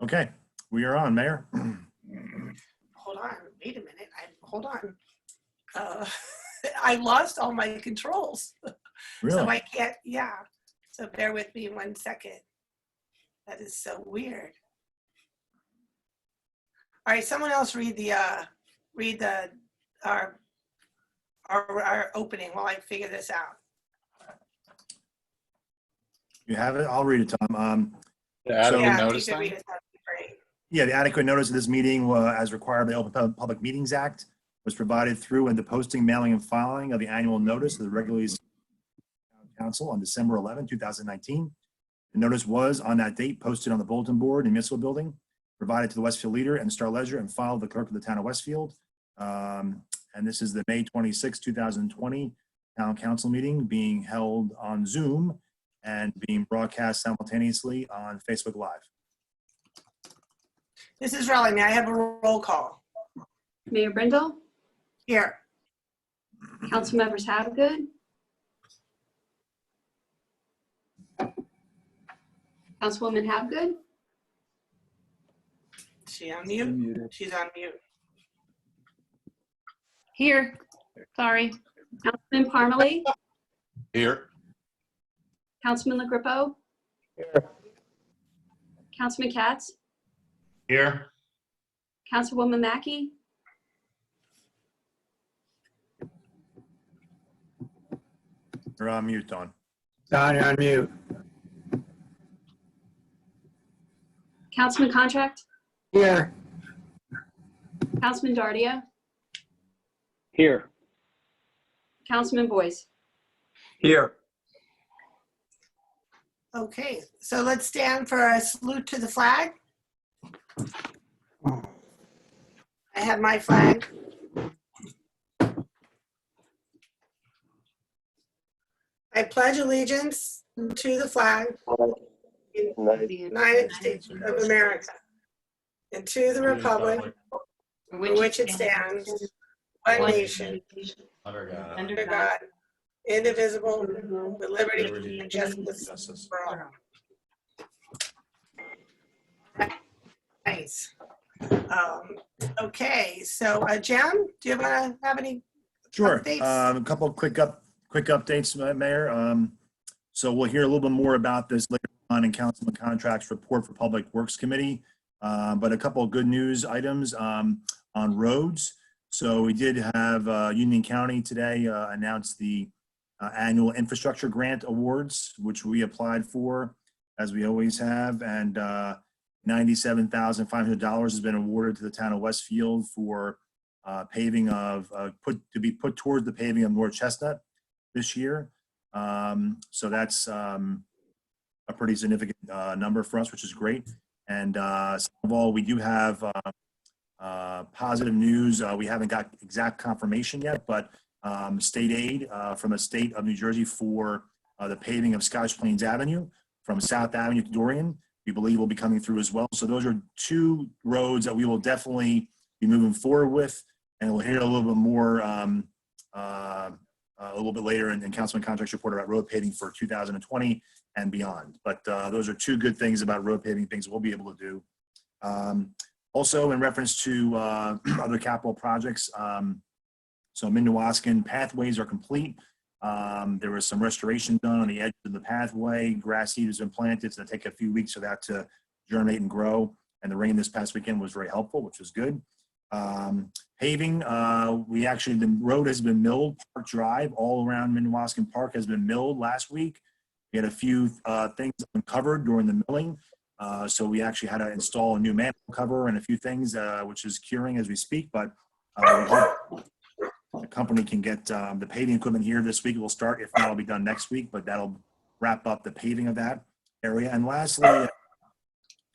Okay, we are on, Mayor. Hold on, wait a minute. Hold on. I lost all my controls. Really? So I can't, yeah. So bear with me 1 second. That is so weird. All right, someone else read our opening while I figure this out. You have it? I'll read it, Tom. The adequate Yeah, if you notice could thing? read it, that'd be great. Yeah, the adequate notice of this meeting, as required by the Open Public Meetings Act, was provided through and the posting, mailing, and filing of the annual notice of the regularly scheduled council on December 11, 2019. The notice was, on that date, posted on the bulletin board in the municipal building, provided to the Westfield Leader and Star Ledger, and filed with the clerk of the town of Westfield. And this is the May 26, 2020 town council meeting being held on Zoom and being broadcast simultaneously on Facebook Live. This is Raleigh. May I have a roll call? Mayor Brindle, Here. council members Havergood, Councilwoman Havergood, Is she on mute? She's on mute. here, sorry, Councilman Parmalee, Here. Councilman LaGrippo, Here. Councilman Katz, Here. Councilwoman Mackey, You're on mute, Don. Don, you're on mute. Councilman Contract, Here. Councilman Dardia, Here. Councilman Boyce. Here. Okay, so let's stand for a salute to the flag. I have my flag. I pledge allegiance to the flag of the United States of America and to the republic for which it stands, one nation, under God, indivisible, with liberty and justice for all. Nice. Okay, so Jem, do you want to have any Sure. updates? A couple of quick updates, Mayor. So we'll hear a little bit more about this later on in Councilman Contract's report for Public Works Committee. But a couple of good news items on roads. So we did have Union County today announce the annual infrastructure grant awards, which we applied for, as we always have, and $97,500 has been awarded to the town of Westfield for paving of to be put towards the paving of North Chestnut this year. So that's a pretty significant number for us, which is great. And second of all, we do have positive news. We haven't got exact confirmation yet, but state aid from the state of New Jersey for the paving of Scotch Plains Avenue from South Avenue to Dorian, we believe will be coming through as well. So those are two roads that we will definitely be moving forward with, and we'll hear a little bit more a little bit later in Councilman Contract's report about road paving for 2020 and beyond. But those are two good things about road paving, things we'll be able to do. Also, in reference to other capital projects, so Minnewacan pathways are complete. There was some restoration done on the edge of the pathway. Grass seed has been planted. It's going to take a few weeks for that to germinate and grow. And the rain this past weekend was very helpful, which was good. Paving, the road has been milled. Park Drive all around Minnewacan Park has been milled last week. We had a few things uncovered during the milling. So we actually had to install a new manhole cover and a few things, which is curing as we speak. But the company can get the paving equipment here this week. It will start. If not, it'll be done next week, but that'll wrap up the paving of that area. And lastly,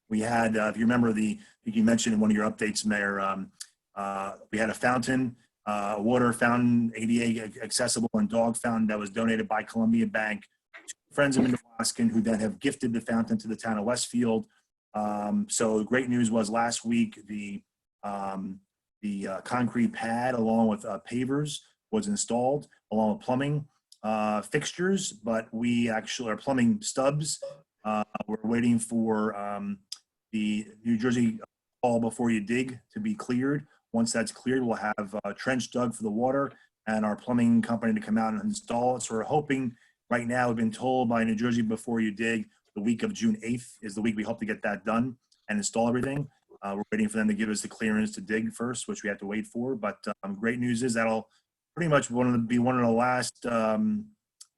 we had, if you remember you mentioned in one of your updates, Mayor, we had a fountain, a water fountain, ADA accessible and dog fountain that was donated by Columbia Bank to friends of Minnewacan, who then have gifted the fountain to the town of Westfield. So the great news was last week, the concrete pad along with pavers was installed along with plumbing fixtures, but we actually are plumbing stubs. We're waiting for the New Jersey fall before you dig to be cleared. Once that's cleared, we'll have a trench dug for the water and our plumbing company to come out and install it. So we're hoping right now, we've been told by New Jersey before you dig, the week of June 8th is the week we hope to get that done and install everything. We're waiting for them to give us the clearance to dig first, which we have to wait for. But great news is that'll pretty much be one of the last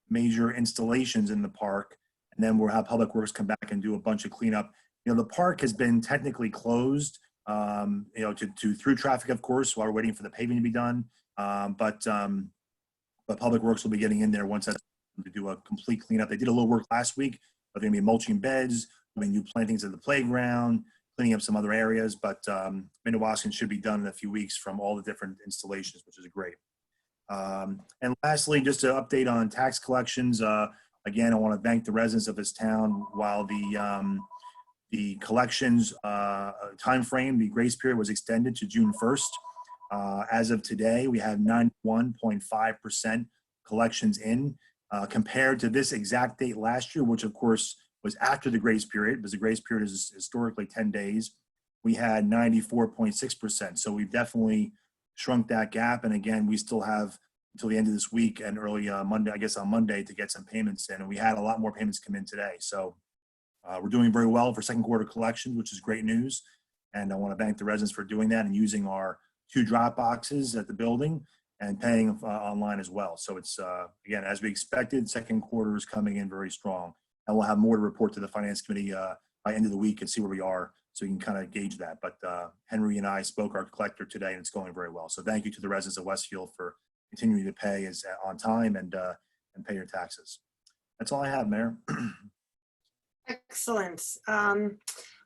major installations in the park. And then we'll have Public Works come back and do a bunch of cleanup. You know, the park has been technically closed, you know, to through traffic, of course, while we're waiting for the paving to be done. But Public Works will be getting in there once that's to do a complete cleanup. They did a little work last week, but they're gonna be mulching beds, doing new plantings at the playground, cleaning up some other areas. But Minnewaskans should be done in a few weeks from all the different installations, which is great. And lastly, just to update on tax collections. Again, I want to thank the residents of this town. While the collections time frame, the grace period was extended to June 1st. As of today, we have 91.5% collections in, compared to this exact date last year, which of course was after the grace period, because the grace period is historically 10 days. We had 94.6%. So we've definitely shrunk that gap. And again, we still have until the end of this week and early Monday, I guess on Monday, to get some payments in. And we had a lot more payments come in today. So we're doing very well for second quarter collections, which is great news. And I want to thank the residents for doing that and using our 2 drop boxes at the building and paying online as well. So it's, again, as we expected, second quarter is coming in very strong. And we'll have more to report to the Finance Committee by end of the week and see where we are, so you can kind of gauge that. But Henry and I spoke our collector today, and it's going very well. So thank you to the residents of Westfield for continuing to pay on time and pay your taxes. That's all I have, Mayor. Excellent.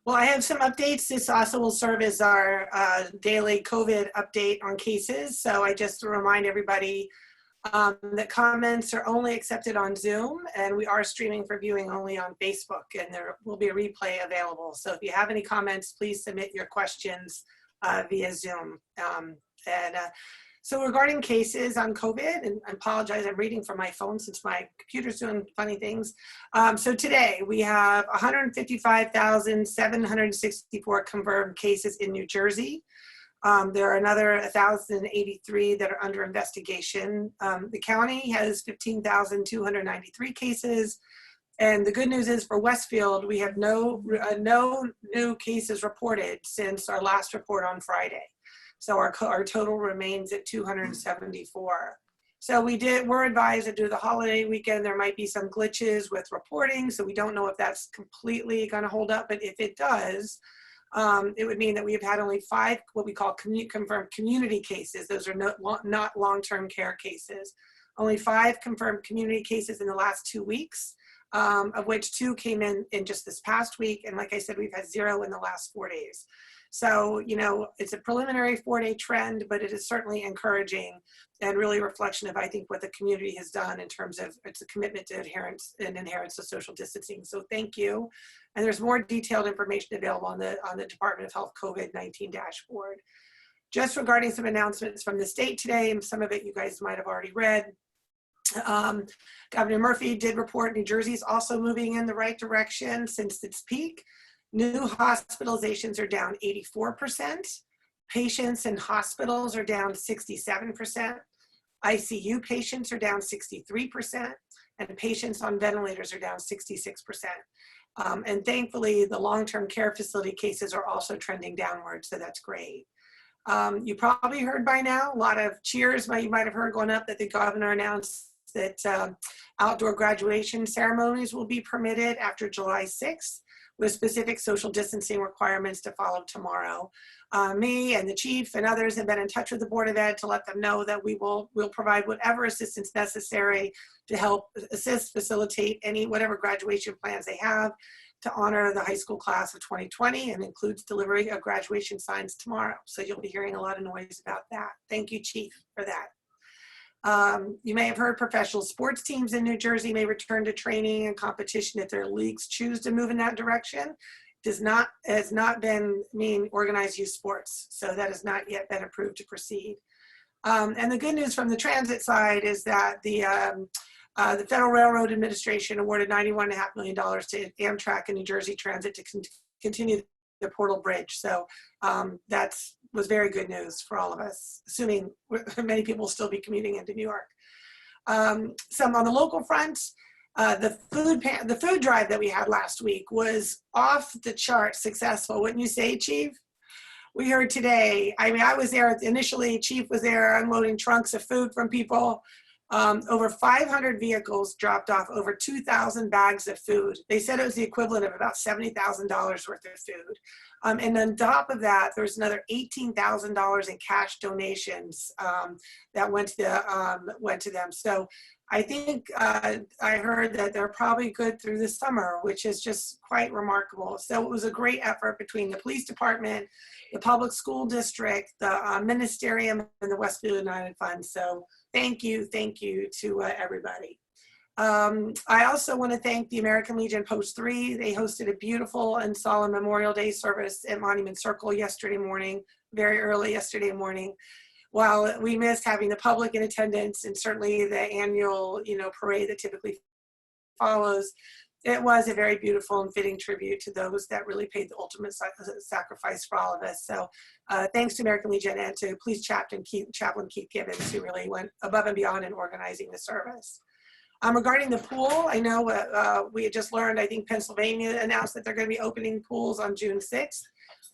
Well, I have some updates. This also will serve as our daily COVID update on cases. So I just remind everybody that comments are only accepted on Zoom, and we are streaming for viewing only on Facebook, and there will be a replay available. So if you have any comments, please submit your questions via Zoom. So regarding cases on COVID, and I apologize, I'm reading from my phone since my computer's doing funny things. So today we have 155,764 confirmed cases in New Jersey. There are another 1,083 that are under investigation. The county has 15,293 cases. And the good news is for Westfield, we have no new cases reported since our last report on Friday. So our total remains at 274. So we're advised that due to the holiday weekend, there might be some glitches with reporting. So we don't know if that's completely going to hold up, but if it does, it would mean that we have had only 5 what we call confirmed community cases. Those are not long-term care cases. Only 5 confirmed community cases in the last 2 weeks, of which 2 came in just this past week. And like I said, we've had 0 in the last 4 days. So, you know, it's a preliminary 4-day trend, but it is certainly encouraging and really a reflection of, I think, what the community has done in terms of its commitment to adherence to social distancing. So thank you. And there's more detailed information available on the Department of Health COVID-19 dashboard. Just regarding some announcements from the state today, and some of it you guys might have already read. Governor Murphy did report New Jersey is also moving in the right direction since its peak. New hospitalizations are down 84%. Patients in hospitals are down 67%. ICU patients are down 63%. And patients on ventilators are down 66%. And thankfully, the long-term care facility cases are also trending downward, so that's great. You probably heard by now, a lot of cheers you might have heard going up that the governor announced that outdoor graduation ceremonies will be permitted after July 6th. With specific social distancing requirements to follow tomorrow. Me and the chief and others have been in touch with the Board of Ed to let them know that we'll provide whatever assistance necessary to help facilitate whatever graduation plans they have to honor the high school class of 2020, and includes delivery of graduation signs tomorrow. So you'll be hearing a lot of noise about that. Thank you, Chief, for that. You may have heard professional sports teams in New Jersey may return to training and competition if their leagues choose to move in that direction. Has not been organized youth sports, so that has not yet been approved to proceed. And the good news from the transit side is that the Federal Railroad Administration awarded $91.5 million to Amtrak and New Jersey Transit to continue the Portal Bridge. So that's was very good news for all of us, assuming many people will still be commuting into New York. Some on the local front, the food drive that we had last week was off the chart successful, wouldn't you say, Chief? We heard today, I mean, I was there initially, Chief was there unloading trunks of food from people. Over 500 vehicles dropped off over 2,000 bags of food. They said it was the equivalent of about $70,000 worth of food. And on top of that, there's another $18,000 in cash donations that went to them. So I think I heard that they're probably good through the summer, which is just quite remarkable. So it was a great effort between the police department, the public school district, the ministerium, and the Westfield United Fund. So thank you to everybody. I also want to thank the American Legion Post 3. They hosted a beautiful and solemn Memorial Day service at Monument Circle yesterday morning, very early yesterday morning. While we missed having the public in attendance and certainly the annual, parade that typically follows, it was a very beautiful and fitting tribute to those that really paid the ultimate sacrifice for all of us. So thanks to American Legion and to Police Chaplain Keith Gibbons, who really went above and beyond in organizing the service. Regarding the pool, I know we had just learned, I think Pennsylvania announced that they're going to be opening pools on June 6th.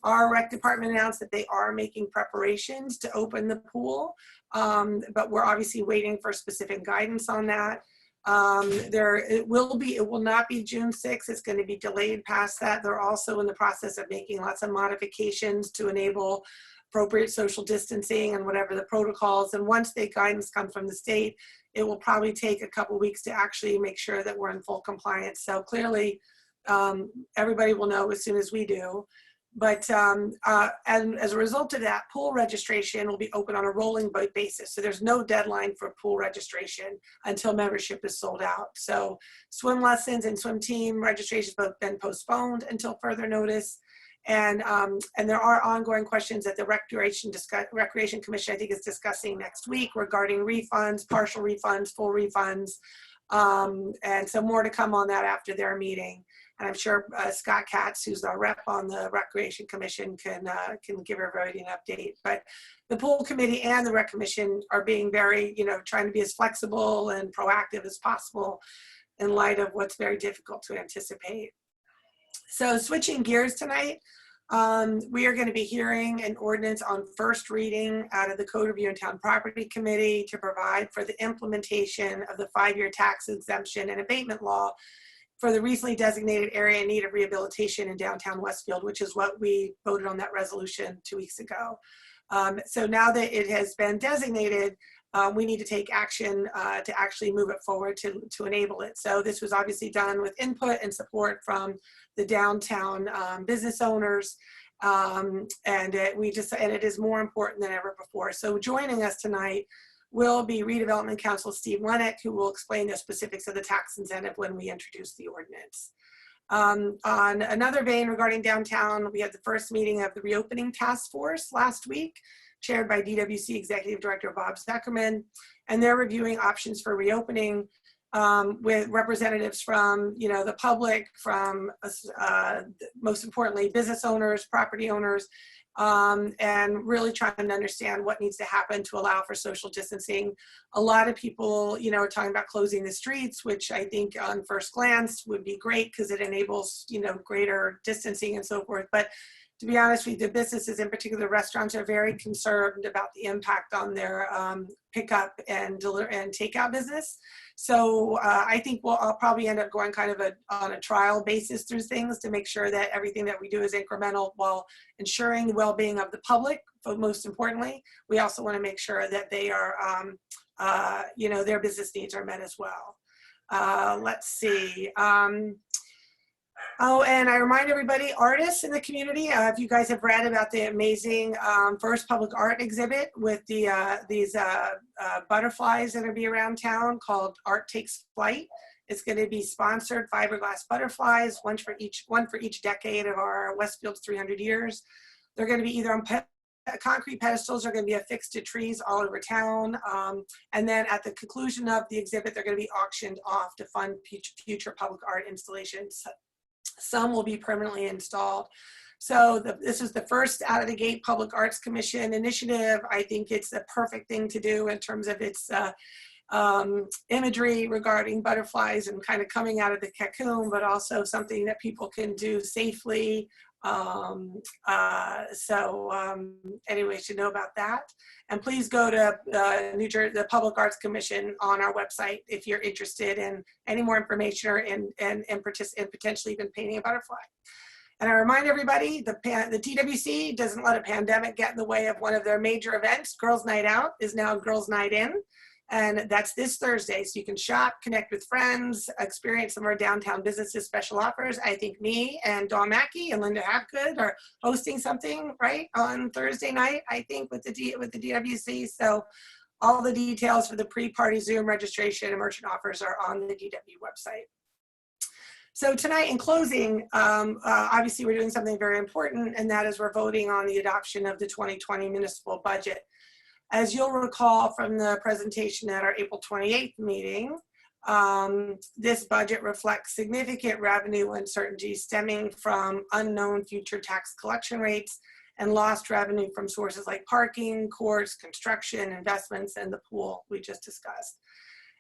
Our rec department announced that they are making preparations to open the pool, but we're obviously waiting for specific guidance on that. It will not be June 6th. It's going to be delayed past that. They're also in the process of making lots of modifications to enable appropriate social distancing and whatever the protocols. And once the guidance comes from the state, it will probably take a couple weeks to actually make sure that we're in full compliance. So clearly, everybody will know as soon as we do. But and as a result of that, pool registration will be open on a rolling basis. So there's no deadline for pool registration until membership is sold out. So swim lessons and swim team registrations have both been postponed until further notice. And there are ongoing questions that the Recreation Commission, I think, is discussing next week regarding refunds, partial refunds, full refunds. And so more to come on that after their meeting. And I'm sure Scott Katz, who's our rep on the Recreation Commission, can give everybody an update. But the pool committee and the Rec Commission are being very, trying to be as flexible and proactive as possible in light of what's very difficult to anticipate. So switching gears tonight, we are going to be hearing an ordinance on first reading out of the Code Review and Town Property Committee to provide for the implementation of the 5-year tax exemption and abatement law for the recently designated area in need of rehabilitation in downtown Westfield, which is what we voted on that resolution 2 weeks ago. So now that it has been designated, we need to take action to actually move it forward to enable it. So this was obviously done with input and support from the downtown business owners, and it is more important than ever before. So joining us tonight will be Redevelopment Council Steve Lennox, who will explain the specifics of the tax incentive when we introduce the ordinance. On another vein regarding downtown, we had the first meeting of the Reopening Task Force last week, chaired by DWC Executive Director Bob Zuckerman, and they're reviewing options for reopening with representatives from the public, from most importantly business owners, property owners, and really trying to understand what needs to happen to allow for social distancing. A lot of people, are talking about closing the streets, which I think on first glance would be great because it enables, greater distancing and so forth. But to be honest with you, the businesses, in particular restaurants, are very concerned about the impact on their pickup and takeout business. So I think I'll probably end up going kind of on a trial basis through things to make sure that everything that we do is incremental while ensuring the well-being of the public. But most importantly, we also want to make sure that they are, their business needs are met as well. Let's see. Oh, and I remind everybody, artists in the community, if you guys have read about the amazing first public art exhibit with these butterflies that are be around town called Art Takes Flight. It's going to be sponsored fiberglass butterflies, one for each decade of our Westfield's 300 years. They're going to be either on concrete pedestals are going to be affixed to trees all over town. And then at the conclusion of the exhibit, they're going to be auctioned off to fund future public art installations. Some will be permanently installed. So this is the first out of the gate Public Arts Commission initiative. I think it's the perfect thing to do in terms of its imagery regarding butterflies and kind of coming out of the cocoon, but also something that people can do safely. Anyway, you should know about that. And please go to New Jersey, the Public Arts Commission on our website if you're interested in any more information or in potentially even painting a butterfly. And I remind everybody, the TWC doesn't let a pandemic get in the way of one of their major events. Girls Night Out is now Girls Night In. And that's this Thursday. So you can shop, connect with friends, experience some of our downtown businesses special offers. I think me and Dawn Mackey and Linda Hapgood are hosting something right on Thursday night, I think, with the DWC. So all the details for the pre-party Zoom registration and merchant offers are on the DW website. So tonight, in closing, obviously we're doing something very important, and that is we're voting on the adoption of the 2020 municipal budget. As you'll recall from the presentation at our April 28th meeting, this budget reflects significant revenue uncertainty stemming from unknown future tax collection rates and lost revenue from sources like parking, courts, construction, investments, and the pool we just discussed.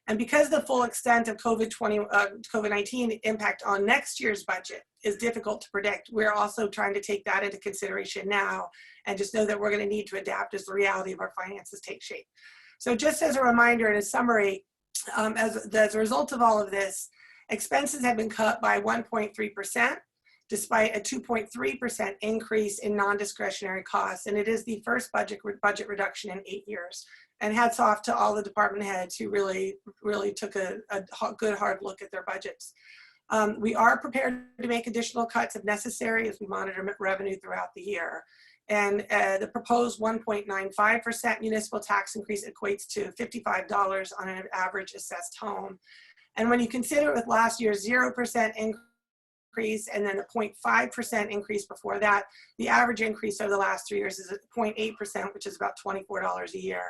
And because the full extent of COVID-19 impact on next year's budget is difficult to predict, we're also trying to take that into consideration now and just know that we're going to need to adapt as the reality of our finances take shape. So just as a reminder and a summary, as a result of all of this, expenses have been cut by 1.3%, despite a 2.3% increase in non-discretionary costs. And it is the first budget reduction in 8 years. And hats off to all the department heads who really took a good hard look at their budgets. We are prepared to make additional cuts if necessary as we monitor revenue throughout the year. And the proposed 1.95% municipal tax increase equates to $55 on an average assessed home. And when you consider it with last year's 0% increase and then a 0.5% increase before that, the average increase over the last 3 years is at 0.8%, which is about $24 a year.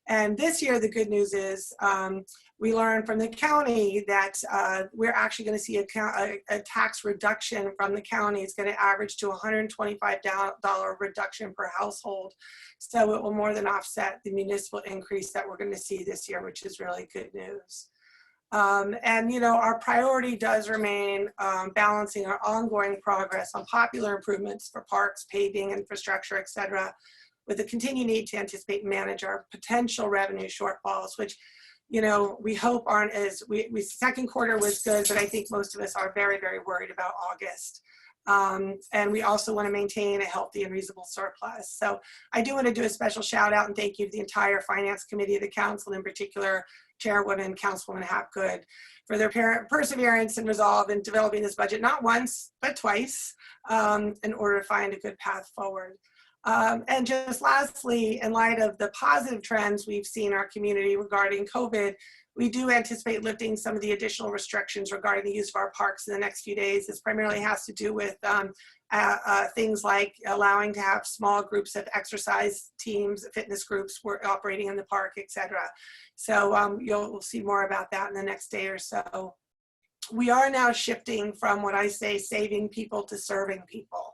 And this year, the good news is we learned from the county that we're actually going to see a tax reduction from the county. It's going to average to $125 reduction per household. So it will more than offset the municipal increase that we're going to see this year, which is really good news. And, you know, our priority does remain balancing our ongoing progress on popular improvements for parks, paving, infrastructure, et cetera, with the continued need to anticipate and manage our potential revenue shortfalls, which, you know, we hope aren't as, second quarter was good, but I think most of us are very, very worried about August. And we also want to maintain a healthy and reasonable surplus. So I do want to do a special shout out and thank you to the entire finance committee of the council, in particular, Chairwoman, Councilwoman Hapgood, for their perseverance and resolve in developing this budget, not once, but twice, in order to find a good path forward. And just lastly, in light of the positive trends we've seen in our community regarding COVID, we do anticipate lifting some of the additional restrictions regarding the use of our parks in the next few days. This primarily has to do with things like allowing to have small groups of exercise teams, fitness groups operating in the park, et cetera. So you'll see more about that in the next day or so. We are now shifting from what I say, saving people to serving people.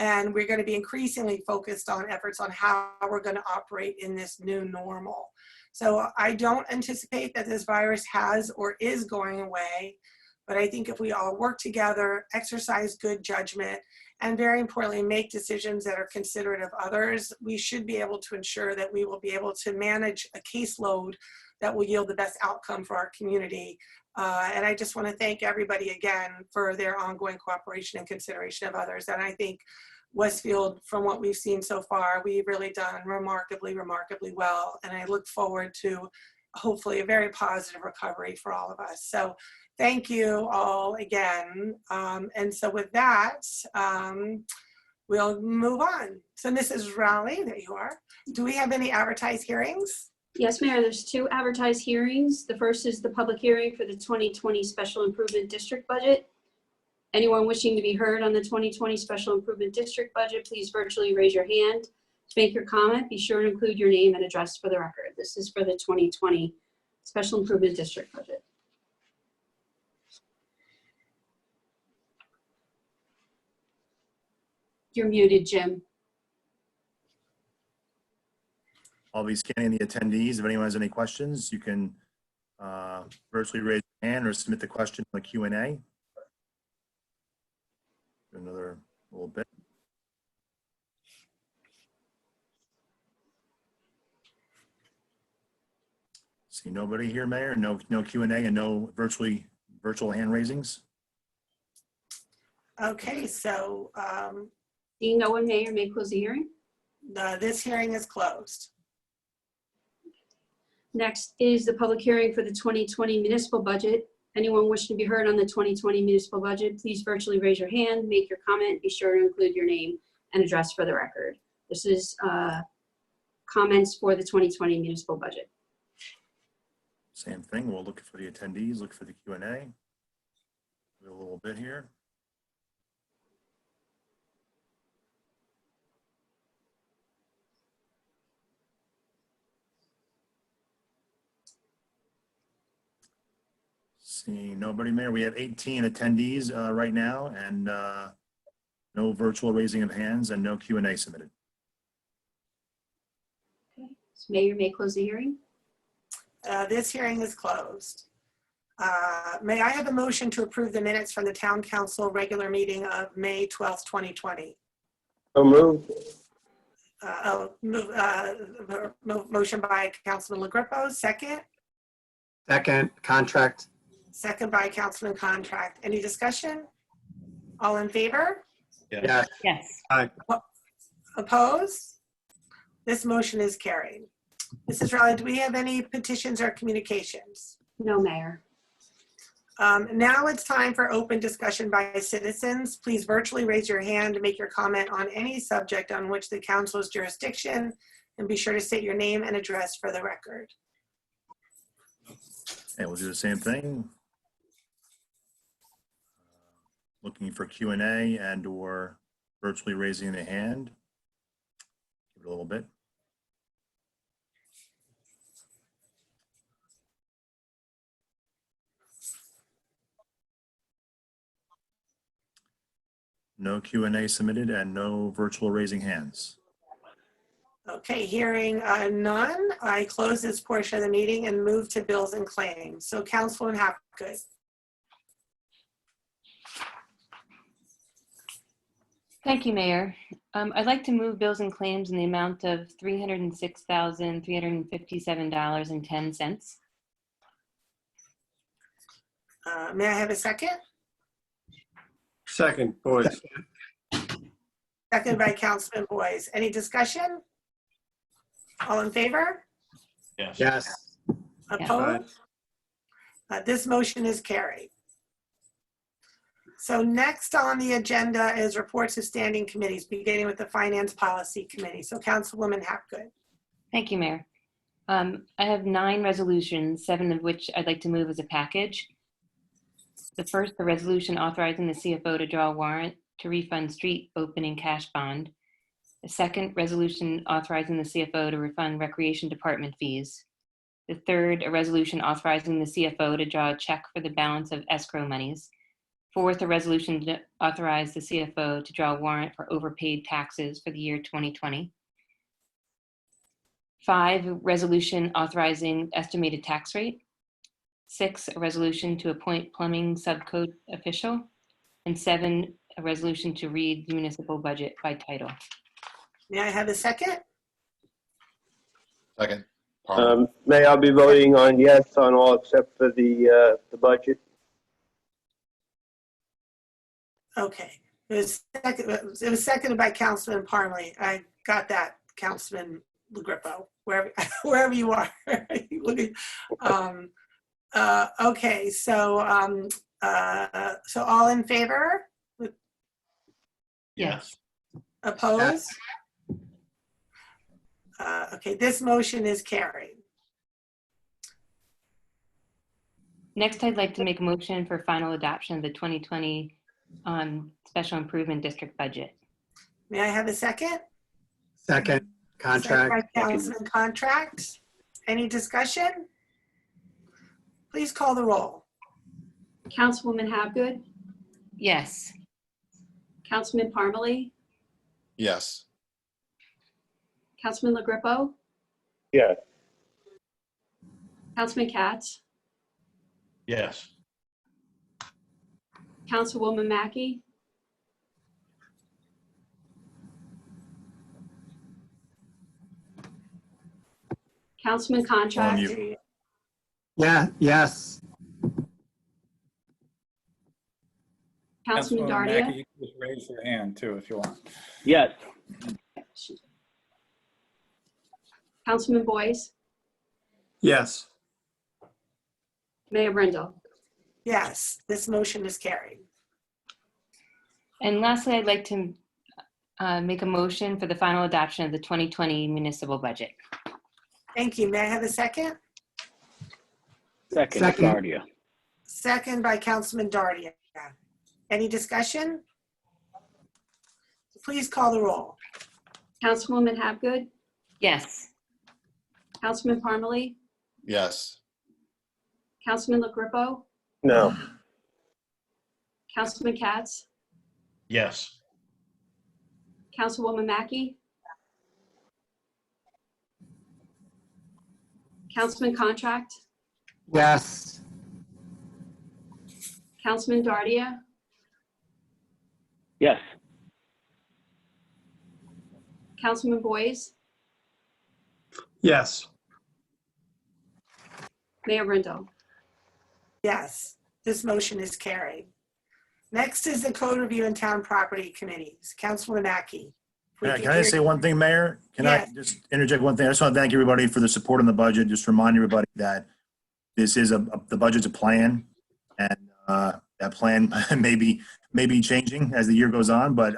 And we're going to be increasingly focused on efforts on how we're going to operate in this new normal. So I don't anticipate that this virus has or is going away, but I think if we all work together, exercise good judgment, and very importantly, make decisions that are considerate of others, we should be able to ensure that we will be able to manage a caseload that will yield the best outcome for our community. And I just want to thank everybody again for their ongoing cooperation and consideration of others. And I think Westfield, from what we've seen so far, we've really done remarkably, remarkably well. And I look forward to hopefully a very positive recovery for all of us. So thank you all again. And so with that, we'll move on. So Mrs. Rowley, there you are. Do we have any advertised hearings? Yes, Mayor, there's 2 advertised hearings. The first is the public hearing for the 2020 Special Improvement District budget. Anyone wishing to be heard on the 2020 Special Improvement District budget, please virtually raise your hand. To make your comment, be sure to include your name and address for the record. This is for the 2020 Special Improvement District budget. You're muted, Jim. I'll be scanning the attendees. If anyone has any questions, you can virtually raise your hand or submit the question in the Q&A. Another little bit. See nobody here, Mayor? No Q&A and no virtual hand raisings? Okay, so Seeing no one, Mayor, may close the hearing. this hearing is closed. Next is the public hearing for the 2020 municipal budget. Anyone wishing to be heard on the 2020 municipal budget, please virtually raise your hand, make your comment, be sure to include your name and address for the record. This is comments for the 2020 municipal budget. Same thing. We'll look for the attendees, look for the Q&A. Wait a little bit here. Seeing nobody, Mayor. We have 18 attendees right now, and no virtual raising of hands and no Q&A submitted. Okay. So Mayor may close the hearing. This hearing is closed. May I have a motion to approve the minutes from the Town Council regular meeting of May 12th, 2020? So moved. Motion by Councilman LaGrepo, second. Second, contract. Second by Councilman Contract. Any discussion? All in favor? Yes. Yes. Opposed? This motion is carried. Mrs. Rowley, do we have any petitions or communications? No, Mayor. Now it's time for open discussion by citizens. Please virtually raise your hand to make your comment on any subject on which the council's jurisdiction, and be sure to state your name and address for the record. And we'll do the same thing. Looking for Q&A and or virtually raising the hand. Give it a little bit. No Q&A submitted and no virtual raising hands. Okay, hearing none, I close this portion of the meeting and move to bills and claims. So Councilwoman Hapgood. Thank you, Mayor. I'd like to move bills and claims in the amount of $306,357.10. May I have a second? Second, Boyce. Second by Councilman Boyce. Any discussion? All in favor? Yes. Yes. Opposed? This motion is carried. So next on the agenda is reports of standing committees, beginning with the Finance Policy Committee. So Councilwoman Hapgood. Thank you, Mayor. I have 9 resolutions, 7 of which I'd like to move as a package. The first, the resolution authorizing the CFO to draw a warrant to refund street opening cash bond. The second, resolution authorizing the CFO to refund recreation department fees. The third, a resolution authorizing the CFO to draw a check for the balance of escrow monies. Fourth, a resolution to authorize the CFO to draw a warrant for overpaid taxes for the year 2020. 5, a resolution authorizing estimated tax rate. 6, a resolution to appoint plumbing subcode official. And 7, a resolution to read the municipal budget by title. May I have a second? Second. May I be voting on yes on all except for the budget? Okay. It was seconded by Councilman Parmalee. I got that, Councilman LaGrepo, wherever you are. Okay, so all in favor? Yes. Opposed? Okay, this motion is carried. Next, I'd like to make a motion for final adoption of the 2020 Special Improvement District budget. May I have a second? Second, contract. Second by Councilman Contract. Any discussion? Please call the roll. Councilwoman Hapgood, Yes. Councilman Parmalee, Yes. Councilman LaGrepo, Yes. Councilman Katz, Yes. Councilwoman Mackey, Councilman Contract, mute. Yeah, yes. Councilman Councilwoman Mackey, Dardia. you can just raise your hand too if you want. Yes. Councilman Boyce, Yes. Mayor Brindle. Yes, this motion is carried. And lastly, I'd like to make a motion for the final adoption of the 2020 municipal budget. Thank you. May I have a second? Second. Dardia. Second by Councilman Dardia. Any discussion? Please call the roll. Councilwoman Hapgood, Yes. Councilman Parmalee, Yes. Councilman LaGrepo, No. Councilman Katz, Yes. Councilwoman Mackey, Councilman Contract, Yes. Councilman Dardia, Yes. Councilman Boyce, Yes. Mayor Brindle. Yes, this motion is carried. Next is the Code Review and Town Property Committees. Councilwoman Mackey. if we Yeah, could can I hear- say one thing, Mayor? Can I Yes. just interject one thing? I just want to thank everybody for the support on the budget. Just remind everybody that this is the budget's a plan, and that plan may be changing as the year goes on, but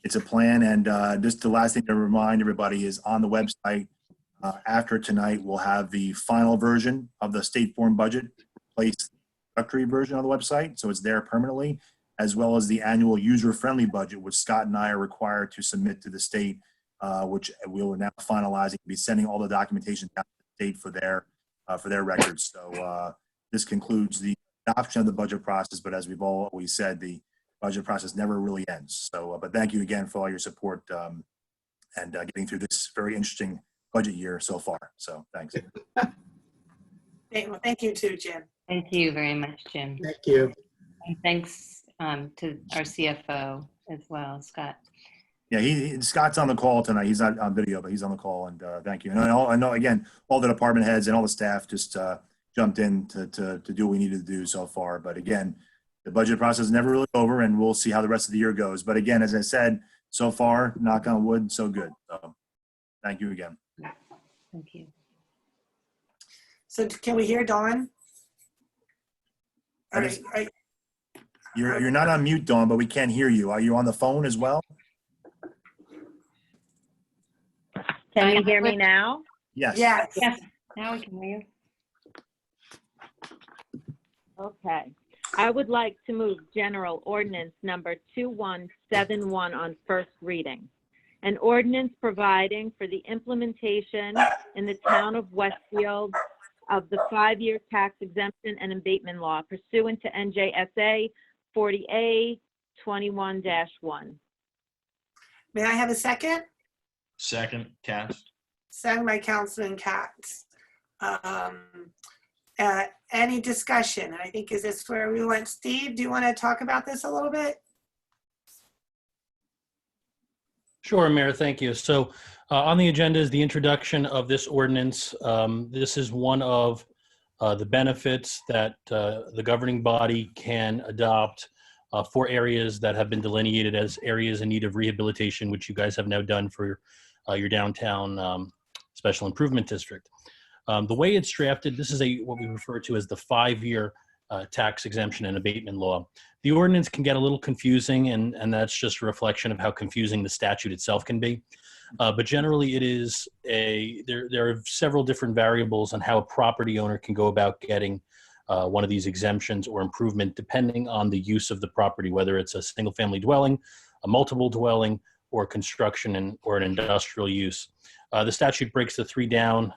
it's a plan. And just the last thing to remind everybody is on the website after tonight, we'll have the final version of the state form budget placed introductory version on the website, so it's there permanently, as well as the annual user-friendly budget, which Scott and I are required to submit to the state, which we will now finalizing, be sending all the documentation down to the state for their records. So this concludes the adoption of the budget process, but as we've always said, the budget process never really ends. So, but thank you again for all your support and getting through this very interesting budget year so far. So thanks. Well, thank you too, Jim. Thank you very much, Jim. Thank you. And thanks to our CFO as well, Scott. Yeah, Scott's on the call tonight. He's not on video, but he's on the call, and thank you. And I know again, all the department heads and all the staff just jumped in to do what we needed to do so far. But again, the budget process is never really over, and we'll see how the rest of the year goes. But again, as I said, so far, knock on wood, so good. So thank you again. Thank you. So can we hear Dawn? All right, all right. You're not on mute, Dawn, but we can't hear you. Are you on the phone as well? Can you hear me now? Yes. Yes. Yes, now we can hear you. Okay. I would like to move General Ordinance Number 2171 on first reading. An ordinance providing for the implementation in the town of Westfield of the 5-year tax exemption and abatement law pursuant to NJSA 40A 21-1. May I have a second? Second, Katz. Second by Councilman Katz. Any discussion? I think, is this where we went? Steve, do you want to talk about this a little bit? Sure, Mayor, thank you. So on the agenda is the introduction of this ordinance. This is one of the benefits that the governing body can adopt for areas that have been delineated as areas in need of rehabilitation, which you guys have now done for your downtown special improvement district. The way it's drafted, this is what we refer to as the 5-year tax exemption and abatement law. The ordinance can get a little confusing, and that's just a reflection of how confusing the statute itself can be. But generally, it is there are several different variables on how a property owner can go about getting one of these exemptions or improvement, depending on the use of the property, whether it's a single-family dwelling, a multiple dwelling, or construction or an industrial use. The statute breaks the three down.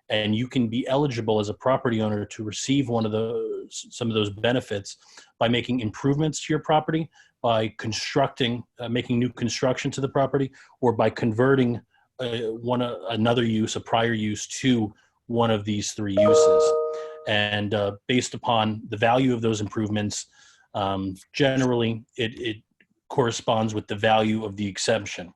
And you can be eligible as a property owner to receive some of those benefits by making improvements to your property, by constructing, making new construction to the property, or by converting another use, a prior use, to one of these three uses. And based upon the value of those improvements, generally it corresponds with the value of the exemption.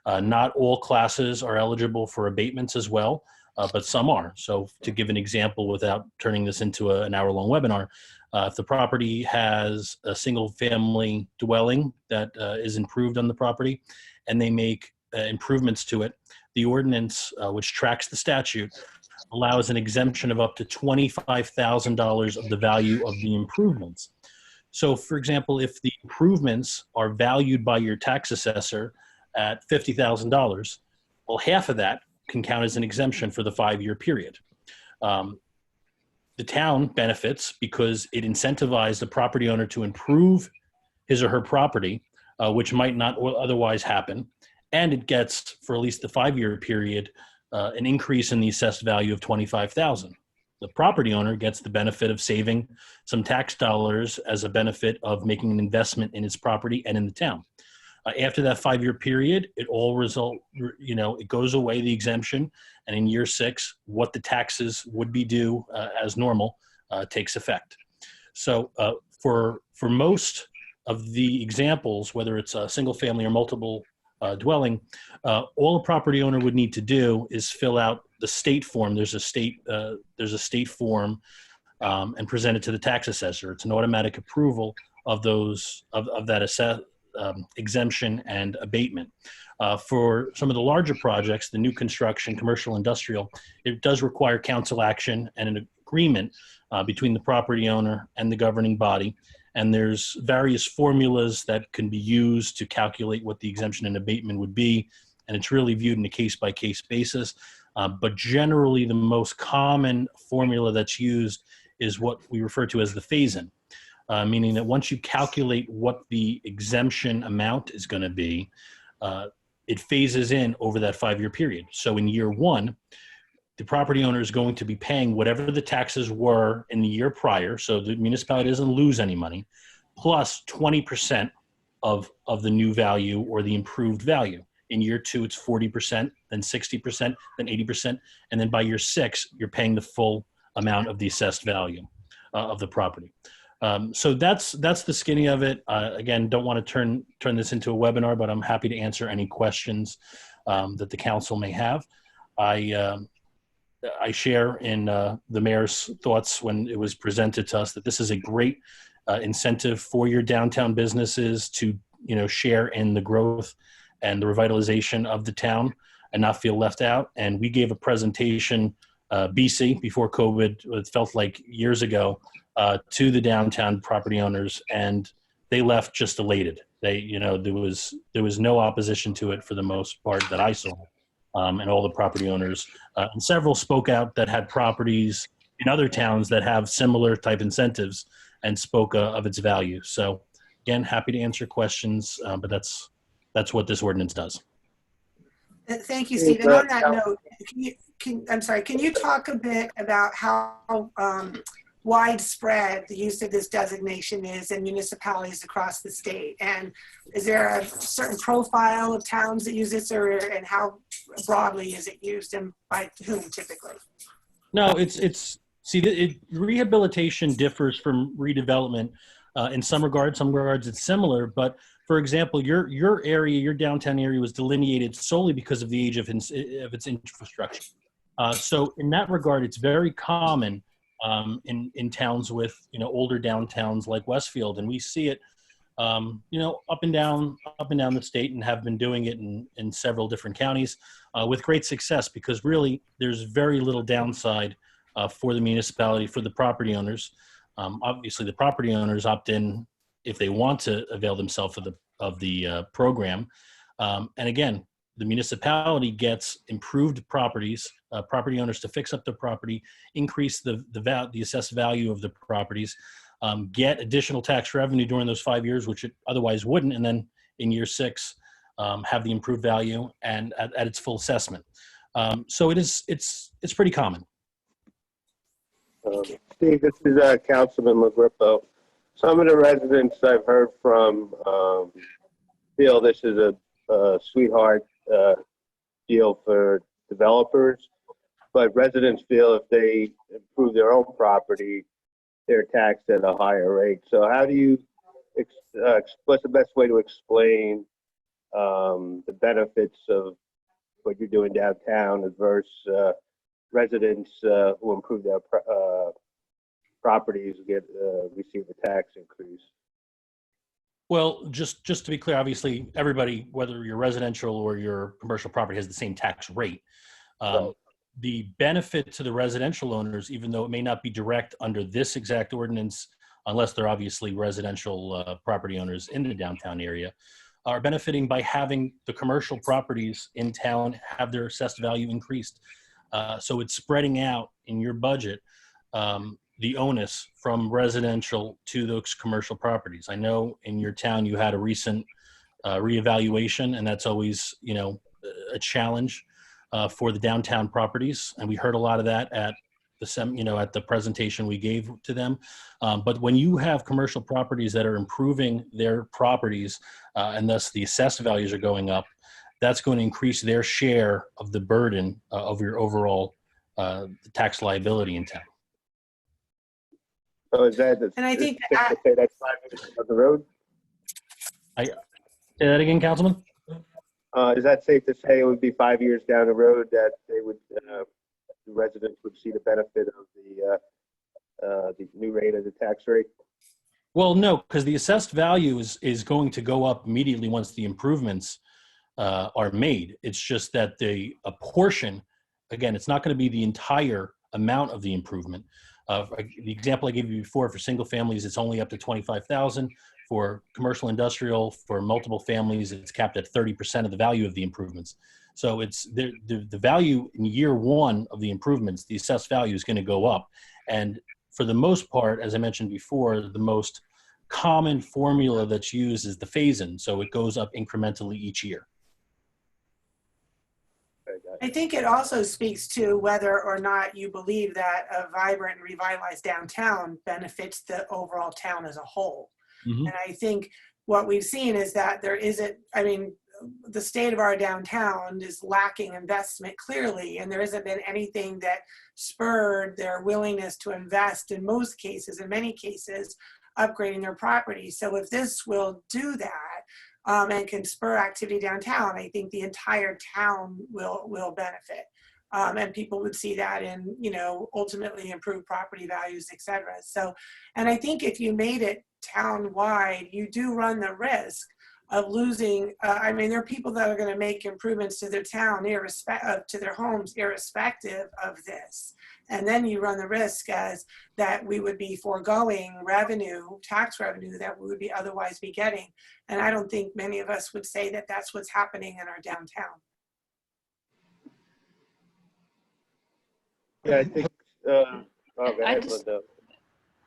Not all classes are eligible for abatements as well, but some are. So to give an example without turning this into an hour-long webinar, if the property has a single-family dwelling that is improved on the property and they make improvements to it, the ordinance, which tracks the statute, allows an exemption of up to $25,000 of the value of the improvements. So, for example, if the improvements are valued by your tax assessor at $50,000, well, half of that can count as an exemption for the 5-year period. The town benefits because it incentivized the property owner to improve his or her property, which might not otherwise happen. And it gets, for at least the 5-year period, an increase in the assessed value of $25,000. The property owner gets the benefit of saving some tax dollars as a benefit of making an investment in its property and in the town. After that 5-year period, it goes away, the exemption, and in year 6, what the taxes would be due as normal takes effect. So for most of the examples, whether it's a single family or multiple dwelling, all a property owner would need to do is fill out the state form. There's a state form and present it to the tax assessor. It's an automatic approval of that exemption and abatement. For some of the larger projects, the new construction, commercial, industrial, it does require council action and an agreement between the property owner and the governing body. And there's various formulas that can be used to calculate what the exemption and abatement would be. And it's really viewed in a case-by-case basis. But generally, the most common formula that's used is what we refer to as the phase-in, meaning that once you calculate what the exemption amount is going to be, it phases in over that 5-year period. So in year 1, the property owner is going to be paying whatever the taxes were in the year prior, so the municipality doesn't lose any money, plus 20% of the new value or the improved value. In year 2, it's 40%, then 60%, then 80%, and then by year 6, you're paying the full amount of the assessed value of the property. So that's the skinny of it. Again, don't want to turn this into a webinar, but I'm happy to answer any questions that the council may have. I share in the mayor's thoughts when it was presented to us that this is a great incentive for your downtown businesses to share in the growth and the revitalization of the town and not feel left out. And we gave a presentation, BC, before COVID, it felt like years ago, to the downtown property owners, and they left just elated. There was no opposition to it for the most part that I saw. And all the property owners, and several spoke out that had properties in other towns that have similar type incentives and spoke of its value. So again, happy to answer questions, but that's what this ordinance does. Thank you, Steve. And on that note, can you talk a bit about how widespread the use of this designation is in municipalities across the state? And is there a certain profile of towns that use this, and how broadly is it used and by whom typically? No, rehabilitation differs from redevelopment in some regards. Some regards it's similar, but for example, your area, your downtown area was delineated solely because of the age of its infrastructure. So in that regard, it's very common in towns with older downtowns like Westfield, and we see it up and down the state, and have been doing it in several different counties with great success, because really there's very little downside for the municipality, for the property owners. Obviously, the property owners opt in if they want to avail themselves of the program, and again, the municipality gets improved properties, property owners to fix up their property, increase the assessed value of the properties, get additional tax revenue during those 5 years, which it otherwise wouldn't, and then in year 6, have the improved value and at its full assessment. So it's pretty common. Steve, this is Councilman LaGrippo. Some of the residents I've heard from feel this is a sweetheart deal for developers, but residents feel if they improve their own property, they're taxed at a higher rate. So how do you, what's the best way to explain the benefits of what you're doing downtown versus residents who improve their properties receive a tax increase? Well, just to be clear, obviously, everybody, whether you're residential or your commercial property, has the same tax rate. Right. The benefit to the residential owners, even though it may not be direct under this exact ordinance, unless they're obviously residential property owners in the downtown area, are benefiting by having the commercial properties in town have their assessed value increased. So it's spreading out in your budget the onus from residential to those commercial properties. I know in your town you had a recent reevaluation, and that's always, you know, a challenge for the downtown properties, and we heard a lot of that at the at the presentation we gave to them. But when you have commercial properties that are improving their properties, and thus the assessed values are going up, that's going to increase their share of the burden of your overall tax liability in town. So is that, And I think safe to say that's 5 years down the road? Say that again, Councilman? Is that safe to say it would be 5 years down the road that they would, the residents would see the benefit of the new rate of the tax rate? Well, no, because the assessed value is going to go up immediately once the improvements are made. It's just that a portion, again, it's not going to be the entire amount of the improvement. The example I gave you before, for single families, it's only up to $25,000. For commercial industrial, for multiple families, it's capped at 30% of the value of the improvements. So it's the value in year one of the improvements, the assessed value is going to go up. And for the most part, as I mentioned before, the most common formula that's used is the phase-in. So it goes up incrementally each year. I think it also speaks to whether or not you believe that a vibrant and revitalized downtown benefits the overall town as a whole. Mm-hmm. And I think what we've seen is that there isn't, I mean, the state of our downtown is lacking investment clearly, and there hasn't been anything that spurred their willingness to invest in most cases, in many cases, upgrading their property. So if this will do that, and can spur activity downtown, I think the entire town will benefit. And people would see that in, you know, ultimately improve property values, et cetera. So, and I think if you made it town-wide, you do run the risk of losing, I mean, there are people that are gonna make improvements to their town, to their homes, irrespective of this. And then you run the risk as that we would be foregoing revenue, tax revenue that we would be otherwise be getting. And I don't think many of us would say that that's what's happening in our downtown. Yeah, I think, go ahead, just- Linda.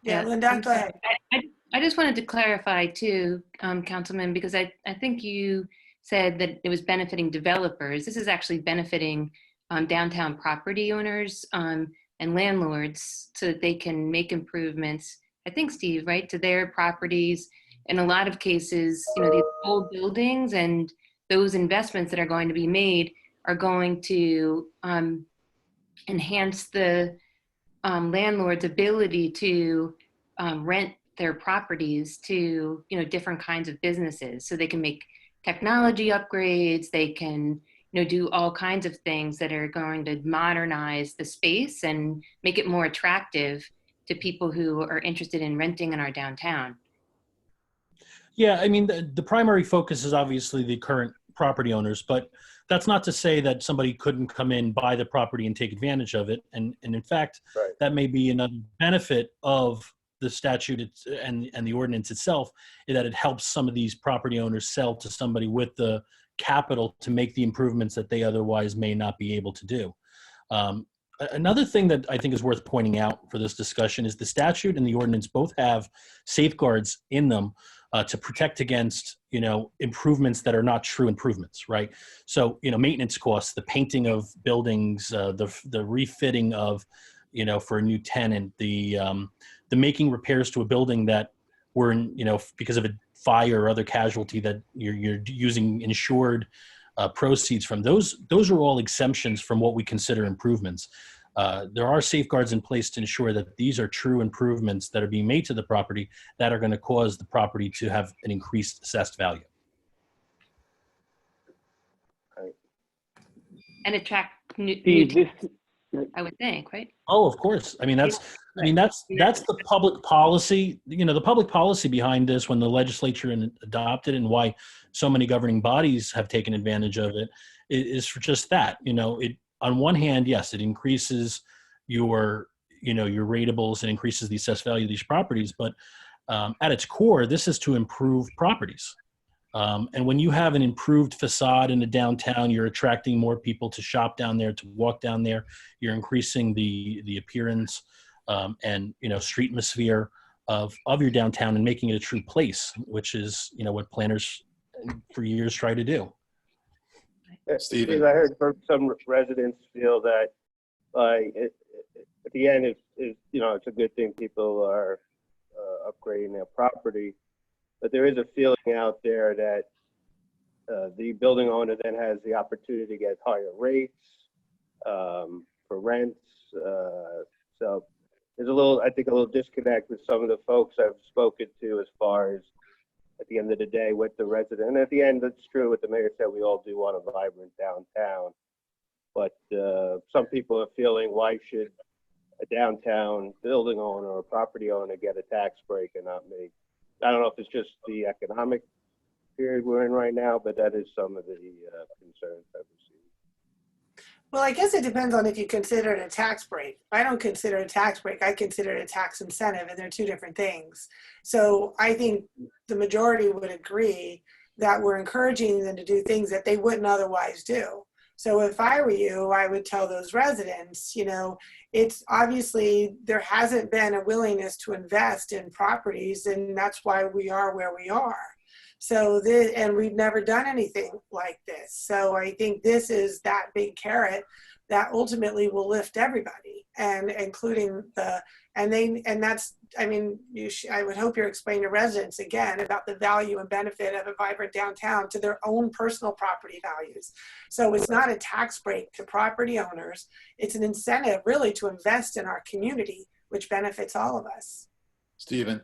Yeah, Yeah, Linda, go ahead. I just wanted to clarify too, Councilman, because I think you said that it was benefiting developers. This is actually benefiting downtown property owners and landlords so that they can make improvements, I think, Steve, right, to their properties. In a lot of cases, you know, these old buildings and those investments that are going to be made are going to enhance the landlord's ability to rent their properties to, you know, different kinds of businesses. So they can make technology upgrades, they can, you know, do all kinds of things that are going to modernize the space and make it more attractive to people who are interested in renting in our downtown. Yeah, I mean, the primary focus is obviously the current property owners, but that's not to say that somebody couldn't come in, buy the property and take advantage of it. And in fact, Right. that may be another benefit of the statute and the ordinance itself, is that it helps some of these property owners sell to somebody with the capital to make the improvements that they otherwise may not be able to do. Another thing that I think is worth pointing out for this discussion is the statute and the ordinance both have safeguards in them to protect against, you know, improvements that are not true improvements, right? So, you know, maintenance costs, the painting of buildings, the refitting of, you know, for a new tenant, the making repairs to a building that were in, because of a fire or other casualty that you're using insured proceeds from, those are all exemptions from what we consider improvements. There are safeguards in place to ensure that these are true improvements that are being made to the property that are going to cause the property to have an increased assessed value. And attract new, Steve, I would think, right? Oh, of course. That's the public policy. The public policy behind this, when the legislature adopted it, and why so many governing bodies have taken advantage of it, is for just that. It, on one hand, yes, it increases your rateables, it increases the assessed value of these properties, but at its core, this is to improve properties. And when you have an improved facade in the downtown, you're attracting more people to shop down there, to walk down there. You're increasing the appearance and street atmosphere of your downtown and making it a true place, which is what planners for years try to do. Steve, I heard from some residents feel that at the end, it's a good thing people are upgrading their property. But there is a feeling out there that the building owner then has the opportunity to get higher rates for rents. So there's a little disconnect with some of the folks I've spoken to as far as at the end of the day with the resident. And at the end, it's true what the mayor said, we all do want a vibrant downtown. But some people are feeling, why should a downtown building owner or property owner get a tax break and not me? I don't know if it's just the economic period we're in right now, but that is some of the concerns I've received. Well, I guess it depends on if you consider it a tax break. I don't consider it a tax break. I consider it a tax incentive, and they're two different things. So I think the majority would agree that we're encouraging them to do things that they wouldn't otherwise do. So if I were you, I would tell those residents, it's obviously there hasn't been a willingness to invest in properties, and that's why we are where we are. So and we've never done anything like this. So I think this is that big carrot that ultimately will lift everybody, and including I would hope you're explaining to residents again about the value and benefit of a vibrant downtown to their own personal property values. So it's not a tax break to property owners. It's an incentive really to invest in our community, which benefits all of us. Stephen,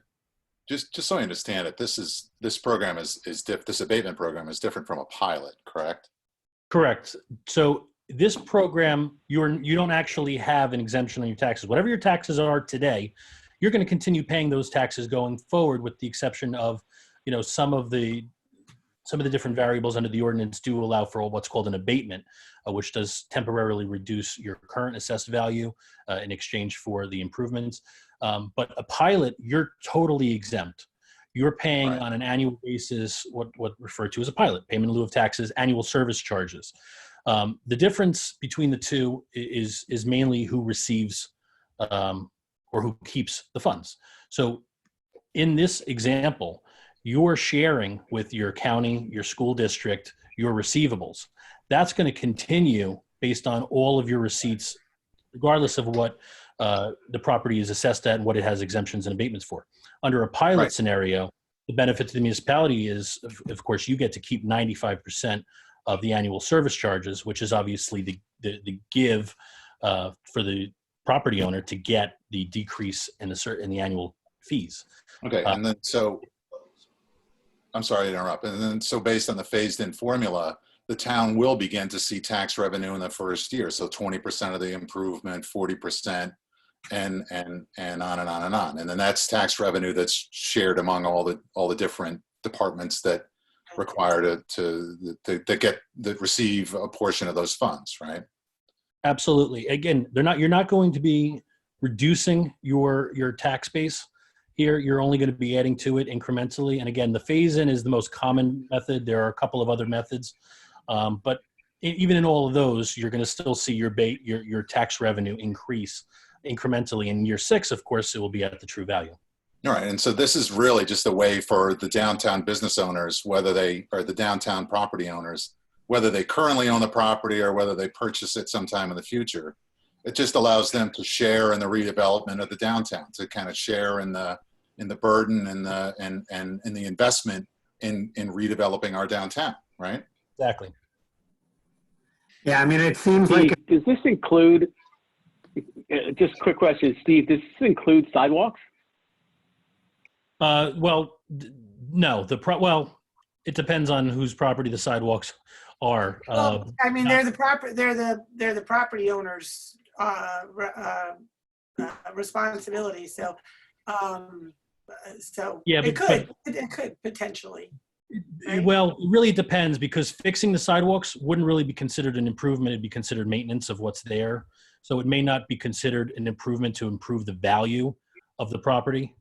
just so I understand it, this program this abatement program is different from a pilot, correct? Correct. So this program, you don't actually have an exemption on your taxes. Whatever your taxes are today, you're going to continue paying those taxes going forward, with the exception of, some of the different variables under the ordinance do allow for what's called an abatement, which does temporarily reduce your current assessed value in exchange for the improvements. But a pilot, you're totally exempt. You're paying on an annual basis what referred to as a pilot, payment in lieu of taxes, annual service charges. The difference between the two is mainly who receives or who keeps the funds. So in this example, you're sharing with your county, your school district, your receivables. That's going to continue based on all of your receipts, regardless of what the property is assessed at and what it has exemptions and abatements for. Under a pilot scenario, the benefit to the municipality is, of course, you get to keep 95% of the annual service charges, which is obviously the give for the property owner to get the decrease in the annual fees. Okay, and then I'm sorry to interrupt. And then so based on the phased-in formula, the town will begin to see tax revenue in the first year. So 20% of the improvement, 40%, and on and on and on. And then that's tax revenue that's shared among all the different departments that require to receive a portion of those funds, right? Absolutely. Again, you're not going to be reducing your tax base here. You're only going to be adding to it incrementally. And again, the phase-in is the most common method. There are a couple of other methods, but even in all of those, you're going to still see your tax revenue increase incrementally. In year 6, of course, it will be at the true value. All right, and so this is really just a way for the downtown business owners, the downtown property owners, whether they currently own the property or whether they purchase it sometime in the future. It just allows them to share in the redevelopment of the downtown, to kind of share in the the burden and the investment in redeveloping our downtown, right? Exactly. Yeah, I mean, it seems Steve, like, does this include, just a quick question, Steve, does this include sidewalks? Well, no, well, it depends on whose property the sidewalks are. Well, I mean, they're the property owners' responsibility. So, Yeah, it could potentially. Right? Well, it really depends, because fixing the sidewalks wouldn't really be considered an improvement. It'd be considered maintenance of what's there. So it may not be considered an improvement to improve the value of the property.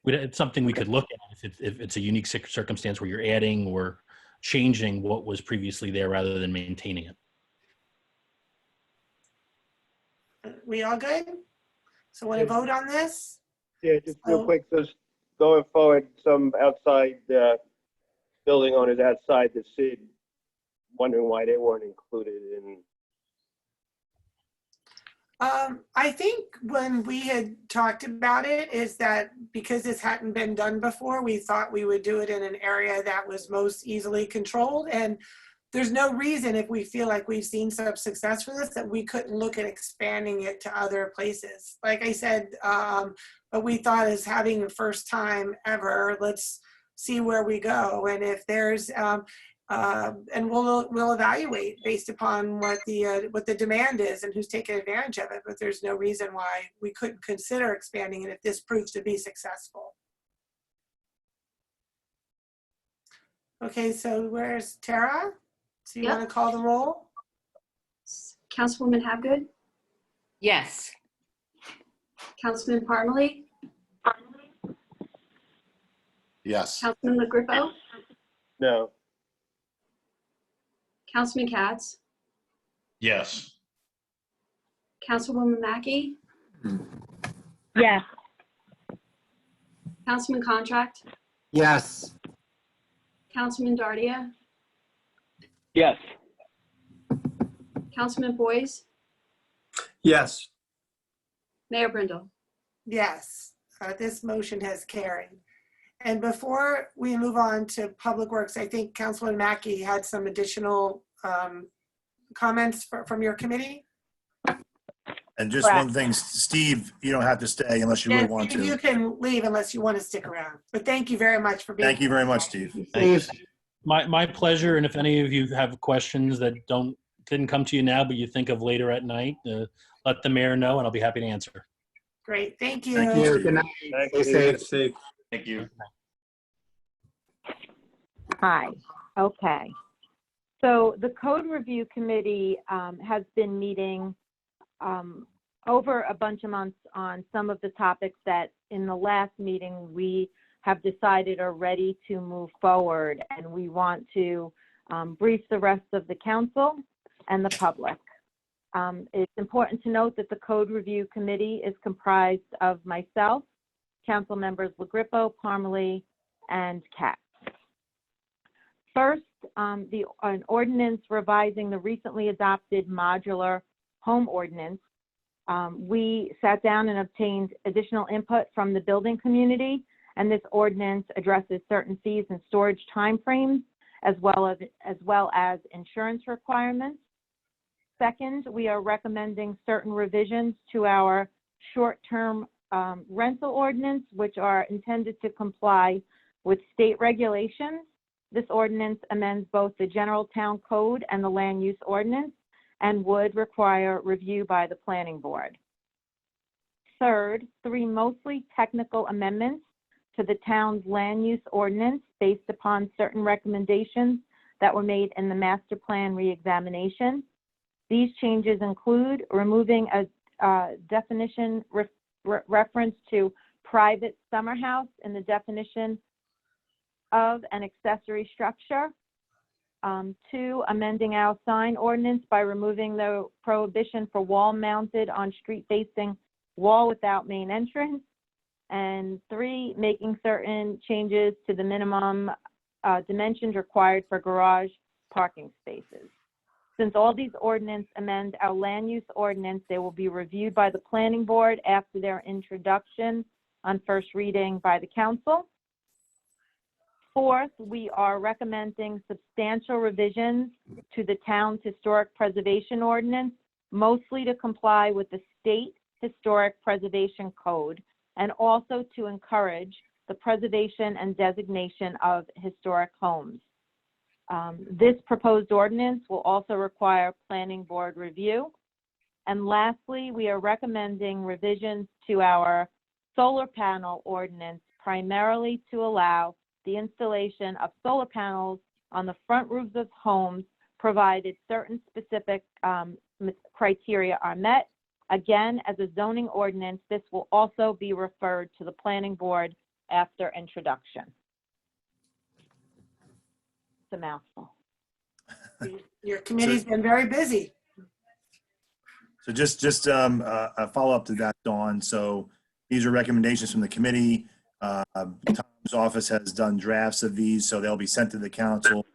It's something we could look at if it's a unique circumstance where you're adding or changing what was previously there rather than maintaining it. We all good? So want to vote on this? Yeah, just real quick, so going forward, some outside building owners outside the city wondering why they weren't included in. I think when we had talked about it is that because this hadn't been done before, we thought we would do it in an area that was most easily controlled. And there's no reason, if we feel like we've seen some success for this, that we couldn't look at expanding it to other places. Like I said, but we thought as having the first time ever, let's see where we go. And if there's, and we'll evaluate based upon what the demand is and who's taking advantage of it. But there's no reason why we couldn't consider expanding it if this proves to be successful. Okay, so where's Tara? So you Yep. want to call the roll? Councilwoman Habgood, Yes. Councilman Parmalee, Yes. Councilman LaGrifo, No. Councilman Katz, Yes. Councilwoman Mackey, Yes. Councilman Contract, yes. Councilman Dardia, Yes. Councilman Boyce, Yes. Mayor Brindle. Yes, this motion has carried. And before we move on to Public Works, I think Councilman Mackey had some additional comments from your committee. And just one thing, Steve, you don't have to stay unless you really want to. You can leave unless you want to stick around. But thank you very much for being here. Thank you very much, Steve. Steve, My pleasure. And if any of you have questions that didn't come to you now, but you think of later at night, let the mayor know and I'll be happy to answer. Great, thank you. Thank you. good night. Thank Stay you. safe. Thank you. Hi, okay. So the Code Review Committee has been meeting over a bunch of months on some of the topics that in the last meeting we have decided are ready to move forward, and we want to brief the rest of the council and the public. It's important to note that the Code Review Committee is comprised of myself, council members LaGrifo, Parmalee, and Katz. First, an ordinance revising the recently adopted modular home ordinance. We sat down and obtained additional input from the building community, and this ordinance addresses certain fees and storage timeframes, as well as insurance requirements. Second, we are recommending certain revisions to our short-term rental ordinance, which are intended to comply with state regulations. This ordinance amends both the general town code and the land use ordinance and would require review by the planning board. Third, 3 mostly technical amendments to the town's land use ordinance based upon certain recommendations that were made in the master plan reexamination. These changes include removing a definition reference to private summer house in the definition of an accessory structure. 2, amending our sign ordinance by removing the prohibition for wall mounted on street facing wall without main entrance. And 3, making certain changes to the minimum dimensions required for garage parking spaces. Since all these ordinances amend our land use ordinance, they will be reviewed by the planning board after their introduction on first reading by the council. Fourth, we are recommending substantial revisions to the town's historic preservation ordinance, mostly to comply with the state historic preservation code, and also to encourage the preservation and designation of historic homes. This proposed ordinance will also require planning board review. And lastly, we are recommending revisions to our solar panel ordinance, primarily to allow the installation of solar panels on the front roofs of homes, provided certain specific criteria are met. Again, as a zoning ordinance, this will also be referred to the planning board after introduction. It's a mouthful. Your committee's been very busy. So just a follow-up to that, Dawn. So these are recommendations from the committee. Tom's office has done drafts of these, so they'll be sent to the council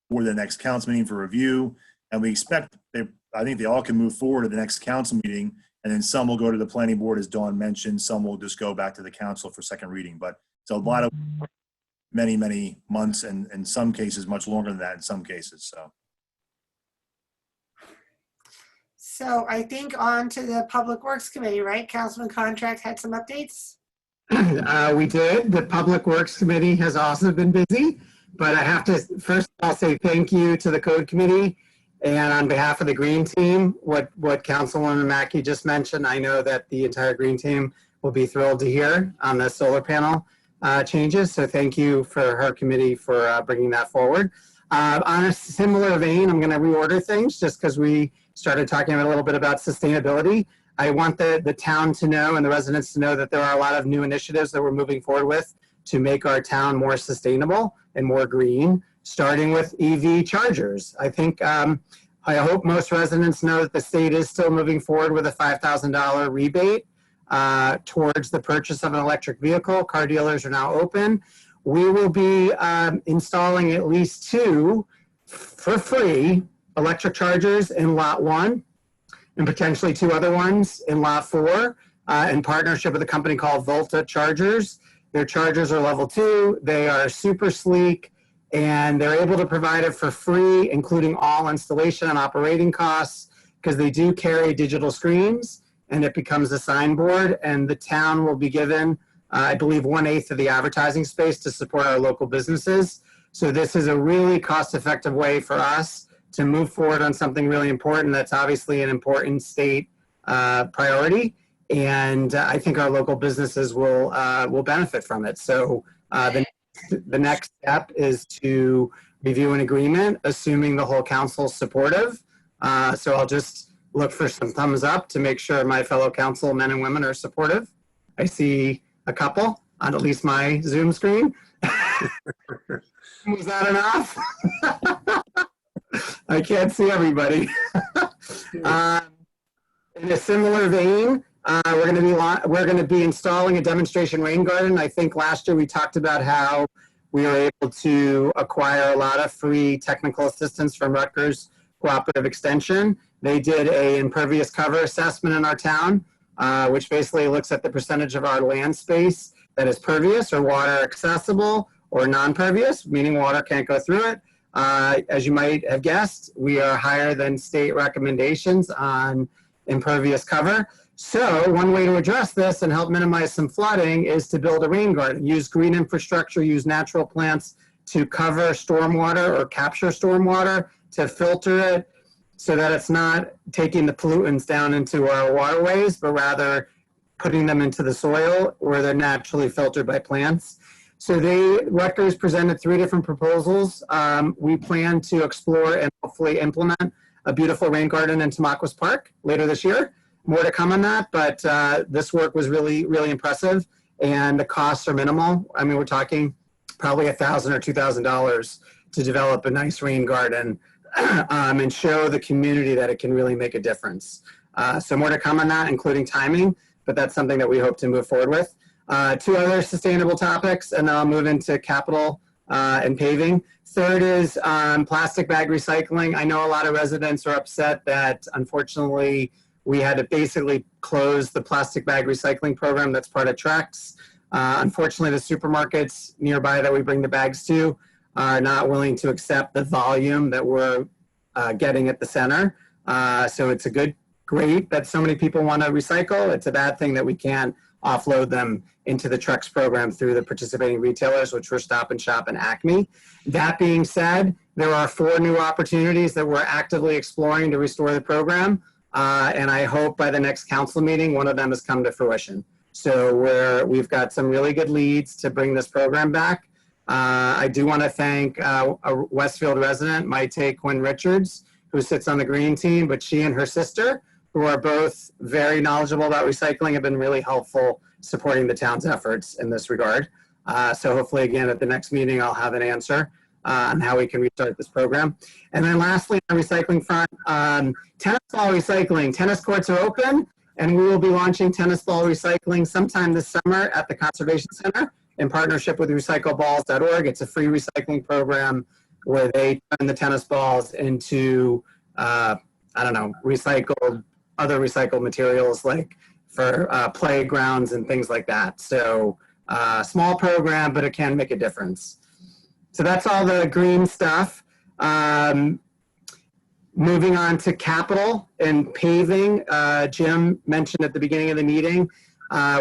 for the next council meeting for review. And we expect, I think they all can move forward to the next council meeting, and then some will go to the planning board, as Dawn mentioned. Some will just go back to the council for second reading. But it's a lot of many months, and in some cases much longer than that in some cases. So I think on to the Public Works Committee, right? Councilman Contract had some updates. We did. The Public Works Committee has also been busy, but I have to first of all say thank you to the Code Committee, and on behalf of the Green Team, what Councilwoman Mackey just mentioned, I know that the entire Green Team will be thrilled to hear on the solar panel changes. So thank you for her committee for bringing that forward. On a similar vein, I'm going to reorder things just because we started talking a little bit about sustainability. I want the town to know and the residents to know that there are a lot of new initiatives that we're moving forward with to make our town more sustainable and more green, starting with EV chargers. I think, I hope most residents know that the state is still moving forward with a $5,000 rebate towards the purchase of an electric vehicle. Car dealers are now open. We will be installing at least 2 for free electric chargers in Lot 1 and potentially 2 other ones in Lot 4 in partnership with a company called Volta Chargers. Their chargers are level 2. They are super sleek, and they're able to provide it for free, including all installation and operating costs, because they do carry digital screens, and it becomes a signboard, and the town will be given, I believe, 1/8 of the advertising space to support our local businesses. So this is a really cost-effective way for us to move forward on something really important that's obviously an important state priority, and I think our local businesses will benefit from it. So the next step is to review an agreement, assuming the whole council's supportive. So I'll just look for some thumbs up to make sure my fellow council men and women are supportive. I see a couple on at least my Zoom screen. Was that enough? I can't see everybody. In a similar vein, we're going to be installing a demonstration rain garden. I think last year we talked about how we were able to acquire a lot of free technical assistance from Rutgers Cooperative Extension. They did an impervious cover assessment in our town, which basically looks at the percentage of our land space that is pervious or water accessible or non-pervious, meaning water can't go through it. As you might have guessed, we are higher than state recommendations on impervious cover. So one way to address this and help minimize some flooding is to build a rain garden. Use green infrastructure, use natural plants to cover stormwater or capture stormwater, to filter it so that it's not taking the pollutants down into our waterways, but rather putting them into the soil where they're naturally filtered by plants. So Rutgers presented 3 different proposals. We plan to explore and hopefully implement a beautiful rain garden in Tamaqua Park later this year. More to come on that, but this work was really, really impressive, and the costs are minimal. I mean, we're talking probably $1,000 or $2,000 to develop a nice rain garden and show the community that it can really make a difference. So more to come on that, including timing, but that's something that we hope to move forward with. 2 other sustainable topics, and then I'll move into capital and paving. Third is plastic bag recycling. I know a lot of residents are upset that unfortunately we had to basically close the plastic bag recycling program that's part of Trex. Unfortunately, the supermarkets nearby that we bring the bags to are not willing to accept the volume that we're getting at the center. So it's great that so many people want to recycle. It's a bad thing that we can't offload them into the Trex program through the participating retailers, which were Stop and Shop and Acme. That being said, there are 4 new opportunities that we're actively exploring to restore the program. And I hope by the next council meeting, one of them has come to fruition. So we've got some really good leads to bring this program back. I do want to thank a Westfield resident, Maite Quinn Richards, who sits on the green team, but she and her sister, who are both very knowledgeable about recycling, have been really helpful supporting the town's efforts in this regard. So hopefully, again, at the next meeting, I'll have an answer on how we can restart this program. And then lastly, on the recycling front, tennis ball recycling. Tennis courts are open, and we will be launching tennis ball recycling sometime this summer at the Conservation Center in partnership with recycleballs.org. It's a free recycling program where they turn the tennis balls into, other recycled materials like for playgrounds and things like that. So small program, but it can make a difference. So that's all the green stuff. Moving on to capital and paving, Jim mentioned at the beginning of the meeting,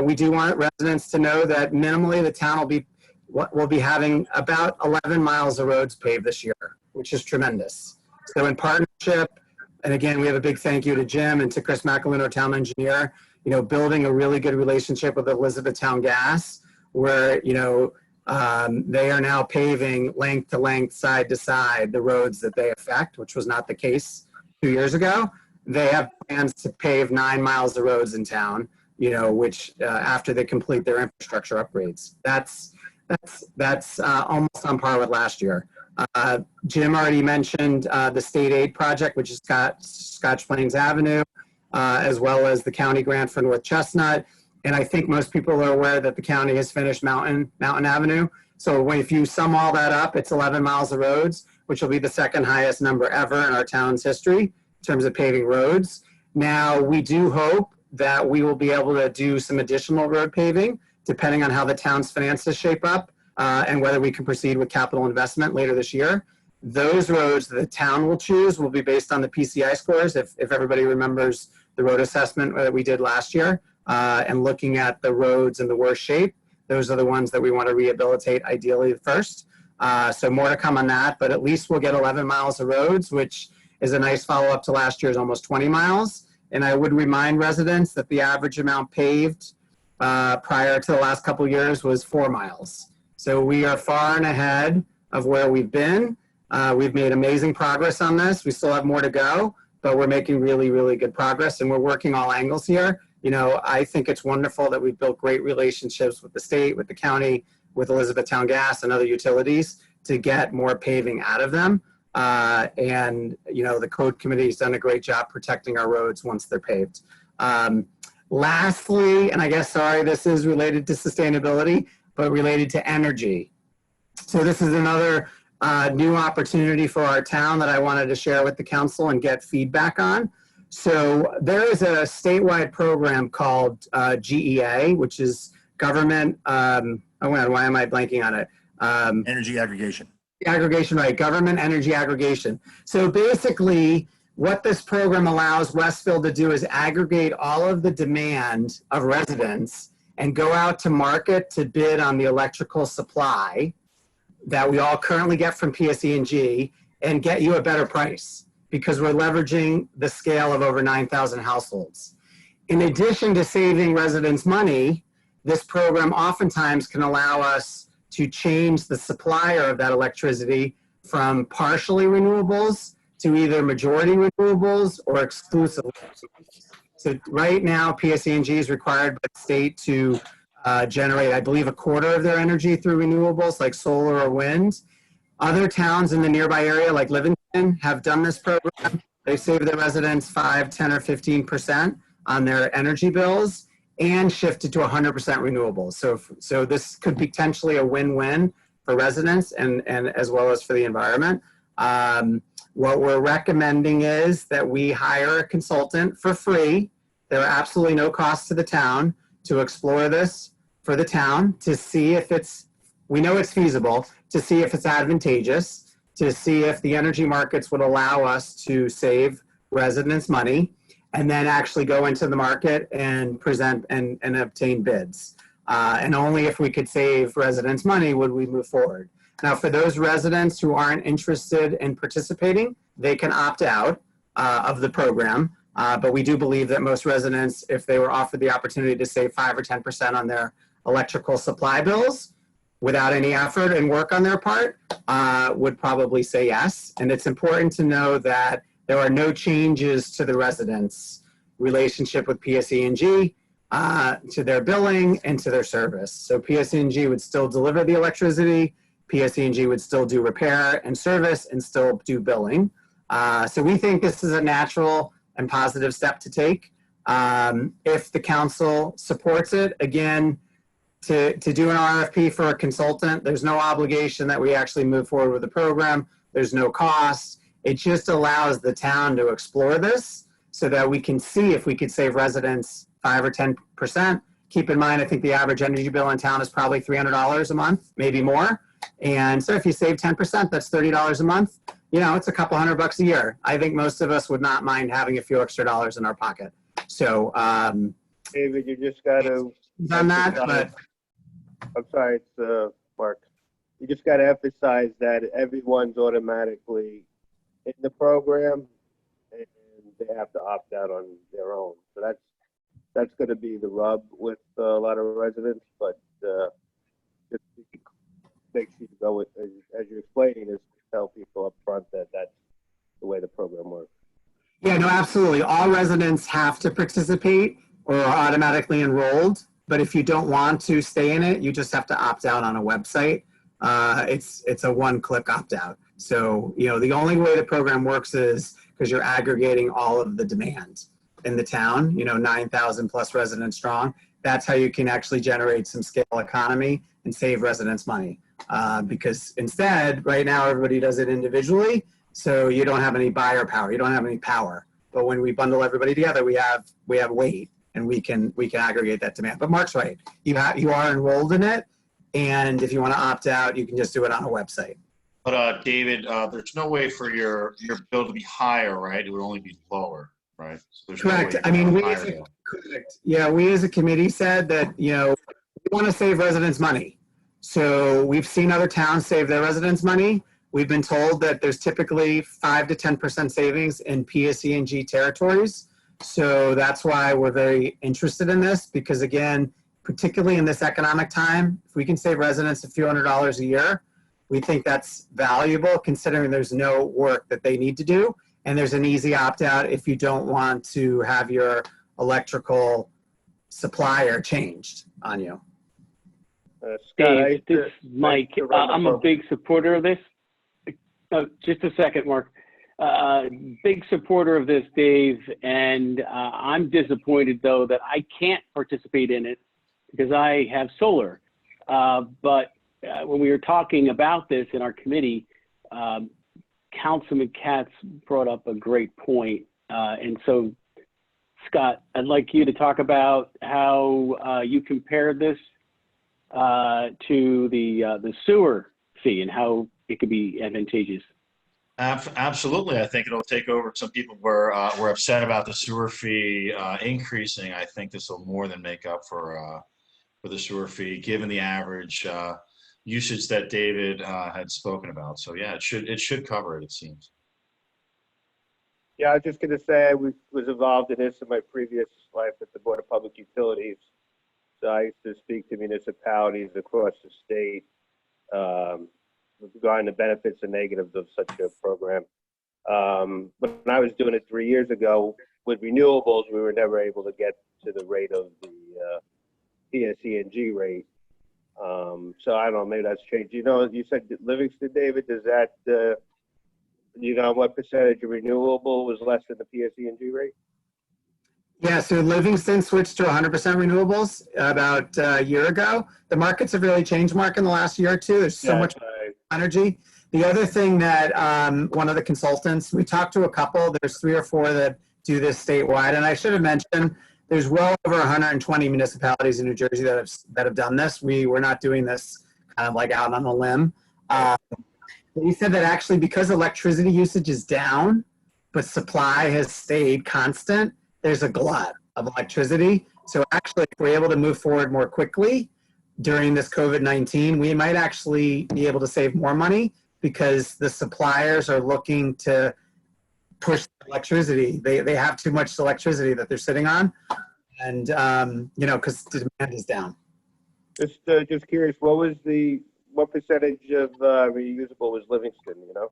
we do want residents to know that minimally the town will be having about 11 miles of roads paved this year, which is tremendous. So in partnership, and again, we have a big thank you to Jim and to Chris McAloon, our town engineer, building a really good relationship with Elizabethtown Gas, where, they are now paving length to length, side to side, the roads that they affect, which was not the case 2 years ago. They have plans to pave 9 miles of roads in town, which after they complete their infrastructure upgrades. That's almost on par with last year. Jim already mentioned the state aid project, which is Scotch Plains Avenue, as well as the county grant for North Chestnut. And I think most people are aware that the county has finished Mountain Avenue. So if you sum all that up, it's 11 miles of roads, which will be the second highest number ever in our town's history in terms of paving roads. Now, we do hope that we will be able to do some additional road paving, depending on how the town's finances shape up and whether we can proceed with capital investment later this year. Those roads that the town will choose will be based on the PCI scores, if everybody remembers the road assessment that we did last year, and looking at the roads in the worst shape. Those are the ones that we want to rehabilitate ideally first. So more to come on that, but at least we'll get 11 miles of roads, which is a nice follow-up to last year's almost 20 miles. And I would remind residents that the average amount paved prior to the last couple of years was 4 miles. So we are far and ahead of where we've been. We've made amazing progress on this. We still have more to go, but we're making really, really good progress, and we're working all angles here. I think it's wonderful that we've built great relationships with the state, with the county, with Elizabethtown Gas and other utilities to get more paving out of them. And the code committee has done a great job protecting our roads once they're paved. Lastly, and I guess, sorry, this is related to sustainability, but related to energy. So this is another new opportunity for our town that I wanted to share with the council and get feedback on. So there is a statewide program called GEA, which is government, why am I blanking on it? Energy aggregation. Aggregation, right, government energy aggregation. So basically, what this program allows Westfield to do is aggregate all of the demand of residents and go out to market to bid on the electrical supply that we all currently get from PSE&G and get you a better price, because we're leveraging the scale of over 9,000 households. In addition to saving residents money, this program oftentimes can allow us to change the supplier of that electricity from partially renewables to either majority renewables or exclusively. So right now, PSE&G is required by the state to generate, I believe, a quarter of their energy through renewables like solar or wind. Other towns in the nearby area, like Livingston, have done this program. They save their residents 5, 10, or 15% on their energy bills and shifted to 100% renewables. So this could be potentially a win-win for residents and as well as for the environment. What we're recommending is that we hire a consultant for free. There are absolutely no costs to the town to explore this for the town to see if we know it's feasible, to see if it's advantageous, to see if the energy markets would allow us to save residents money, and then actually go into the market and present and obtain bids. And only if we could save residents money would we move forward. Now, for those residents who aren't interested in participating, they can opt out of the program. But we do believe that most residents, if they were offered the opportunity to save 5 or 10% on their electrical supply bills without any effort and work on their part, would probably say yes. And it's important to know that there are no changes to the residents' relationship with PSE&G, to their billing and to their service. So PSE&G would still deliver the electricity, PSE&G would still do repair and service and still do billing. So we think this is a natural and positive step to take. If the council supports it, again, to do an RFP for a consultant, there's no obligation that we actually move forward with the program. There's no cost. It just allows the town to explore this so that we can see if we could save residents 5 or 10%. Keep in mind, I think the average energy bill in town is probably $300 a month, maybe more. And so if you save 10%, that's $30 a month. You know, it's a couple $100 a year. I think most of us would not mind having a few extra dollars in our pocket. So, David, you just got to. done that, but I'm sorry, it's Mark. You just got to emphasize that everyone's automatically in the program, and they have to opt out on their own. So that's going to be the rub with a lot of residents. But just make sure you go with, as you're explaining, is tell people up front that that's the way the program works. yeah, no, absolutely. All residents have to participate or are automatically enrolled. But if you don't want to stay in it, you just have to opt out on a website. It's a one-click opt-out. So, you know, the only way the program works is because you're aggregating all of the demand in the town, you know, 9,000 plus residents strong. That's how you can actually generate some scale economy and save residents money. Because instead, right now, everybody does it individually. So you don't have any buyer power. You don't have any power. But when we bundle everybody together, we have weight. And we can aggregate that demand. But Mark's right. You are enrolled in it, and if you want to opt out, you can just do it on a website. But David, there's no way for your bill to be higher, right? It would only be lower, right? So there's Correct. No way I mean, we as a committee said that, you know, we want to save residents money. So we've seen other towns save their residents money. We've been told that there's typically 5 to 10% savings in PSE&G territories. So that's why we're very interested in this, because again, particularly in this economic time, if we can save residents a few $100s a year, we think that's valuable considering there's no work that they need to do. And there's an easy opt-out if you don't want to have your electrical supplier changed on you. Dave, this is Mike. I'm a big supporter of this. Just a second, Mark. Big supporter of this, Dave, and I'm disappointed though that I can't participate in it because I have solar. But when we were talking about this in our committee, Councilman Katz brought up a great point. And so, Scott, I'd like you to talk about how you compare this to the sewer fee and how it could be advantageous. Absolutely. I think it'll take over. Some people were upset about the sewer fee increasing. I think this will more than make up for the sewer fee, given the average usage that David had spoken about. So yeah, it should cover it, it seems. Yeah, I was just going to say I was involved in this in my previous life at the Board of Public Utilities. So I used to speak to municipalities across the state regarding the benefits and negatives of such a program. When I was doing it 3 years ago with renewables, we were never able to get to the rate of the PSE&G rate. So I don't know, maybe that's changed. You know, you said Livingston, David, does that, you know, what percentage of renewable was less than the PSE&G rate? Yeah, so Livingston switched to 100% renewables about a year ago. The markets have really changed, Mark, in the last year or two. There's so much energy. The other thing that one of the consultants, we talked to a couple, there's 3 or 4 that do this statewide. And I should have mentioned, there's well over 120 municipalities in New Jersey that have done this. We're not doing this kind of like out on a limb. He said that actually because electricity usage is down, but supply has stayed constant, there's a glut of electricity. So actually, if we're able to move forward more quickly during this COVID-19, we might actually be able to save more money because the suppliers are looking to push electricity. They have too much electricity that they're sitting on, and you know, because the demand is down. Just curious, what percentage of reusable was Livingston, you know?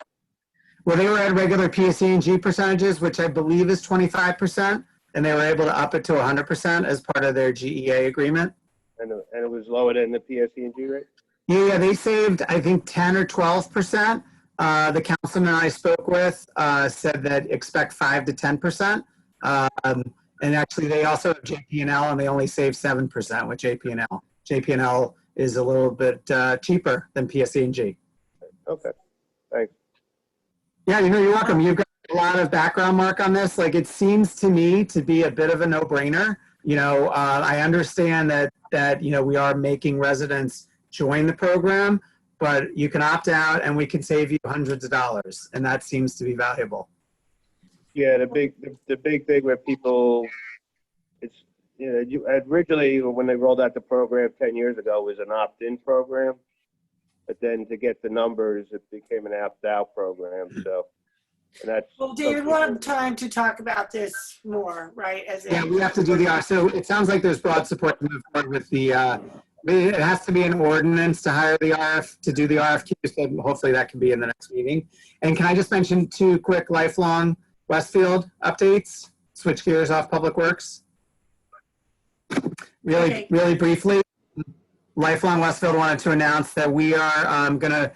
Well, they were at regular PSE&G percentages, which I believe is 25%, and they were able to up it to 100% as part of their GEA agreement. And it was lower than the PSE&G rate? Yeah, they saved, I think, 10 or 12%. The councilman I spoke with said that expect 5 to 10%. And actually, they also have JP&L, and they only save 7% with JP&L. JP&L is a little bit cheaper than PSE&G. Okay, thanks. Yeah, you know, you're welcome. You've got a lot of background, Mark, on this. Like, it seems to me to be a bit of a no-brainer. You know, I understand that you know, we are making residents join the program, but you can opt out and we can save you hundreds of dollars, and that seems to be valuable. Yeah, the big thing where people, it's, you know, originally when they rolled out the program 10 years ago, it was an opt-in program, but then to get the numbers, it became an opt-out program. So, and that's. Well, David, we'll have time to talk about this more, right? Yeah, we have to do the, so it sounds like there's broad support to move forward with the, it has to be an ordinance to hire the to do the RFQ, so hopefully that can be in the next meeting. And can I just mention 2 quick lifelong Westfield updates? Switch gears off Public Works. Really briefly, Lifelong Westfield wanted to announce that we are going to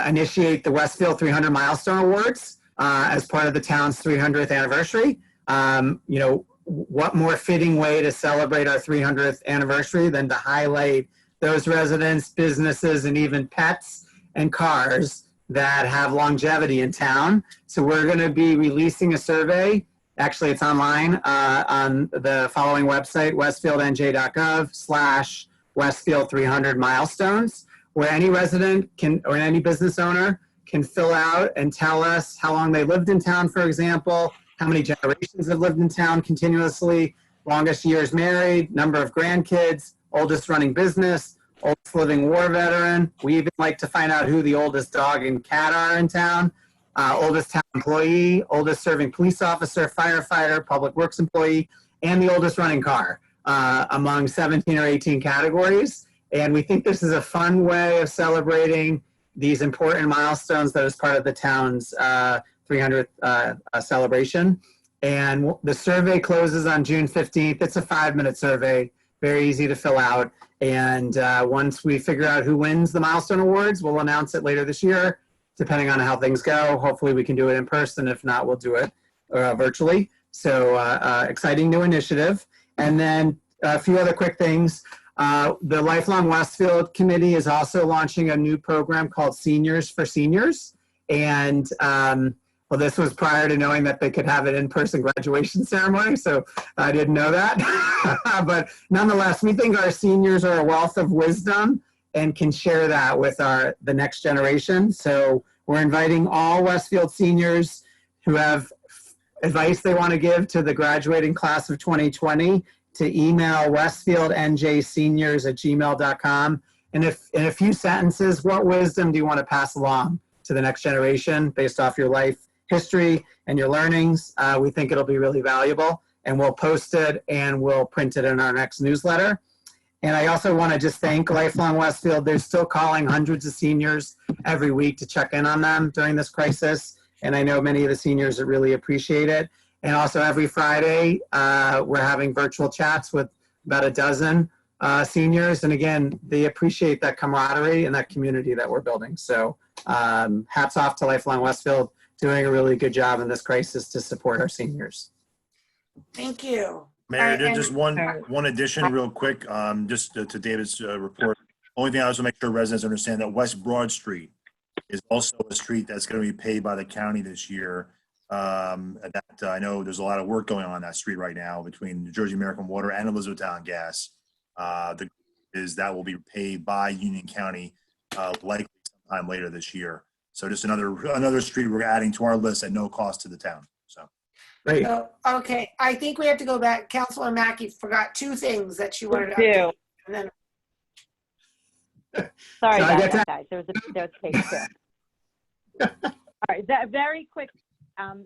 initiate the Westfield 300 Milestone Awards as part of the town's 300th anniversary. You know, what more fitting way to celebrate our 300th anniversary than to highlight those residents, businesses, and even pets and cars that have longevity in town. So we're going to be releasing a survey. Actually, it's online on the following website, westfieldnj.gov/Westfield 300 milestones, where any resident can, or any business owner can fill out and tell us how long they lived in town, for example, how many generations have lived in town continuously, longest years married, number of grandkids, oldest running business, oldest living war veteran. We even like to find out who the oldest dog and cat are in town, oldest town employee, oldest serving police officer, firefighter, public works employee, and the oldest running car among 17 or 18 categories. And we think this is a fun way of celebrating these important milestones that is part of the town's 300th celebration. And the survey closes on June 15th. It's a 5-minute survey, very easy to fill out. And once we figure out who wins the Milestone Awards, we'll announce it later this year, depending on how things go. Hopefully we can do it in person. If not, we'll do it virtually. So exciting new initiative. And then a few other quick things. The Lifelong Westfield Committee is also launching a new program called Seniors for Seniors. And well, this was prior to knowing that they could have an in-person graduation ceremony, so I didn't know that. But nonetheless, we think our seniors are a wealth of wisdom and can share that with the next generation. So we're inviting all Westfield seniors who have advice they want to give to the graduating class of 2020 to email westfieldnjseniors@gmail.com. And if in a few sentences, what wisdom do you want to pass along to the next generation based off your life history and your learnings? We think it'll be really valuable, and we'll post it and we'll print it in our next newsletter. And I also want to just thank Lifelong Westfield. They're still calling hundreds of seniors every week to check in on them during this crisis. And I know many of the seniors really appreciate it. And also every Friday, we're having virtual chats with about a dozen seniors. And again, they appreciate that camaraderie and that community that we're building. So hats off to Lifelong Westfield, doing a really good job in this crisis to support our seniors. Thank you. Mayor, And- just one addition real quick, just to David's report. Only thing I also make sure residents understand that West Broad Street is also a street that's going to be paid by the county this year. That I know there's a lot of work going on that street right now between New Jersey American Water and Elizabethtown Gas. That will be paid by Union County likely sometime later this year. So just another street we're adding to our list at no cost to the town. So. Great. So, okay, I think we have to go back. Councilor Mackey forgot two things that she wanted to Me too. update. And then, Sorry So I about get that, guys. There was cake too. All right, that very quick.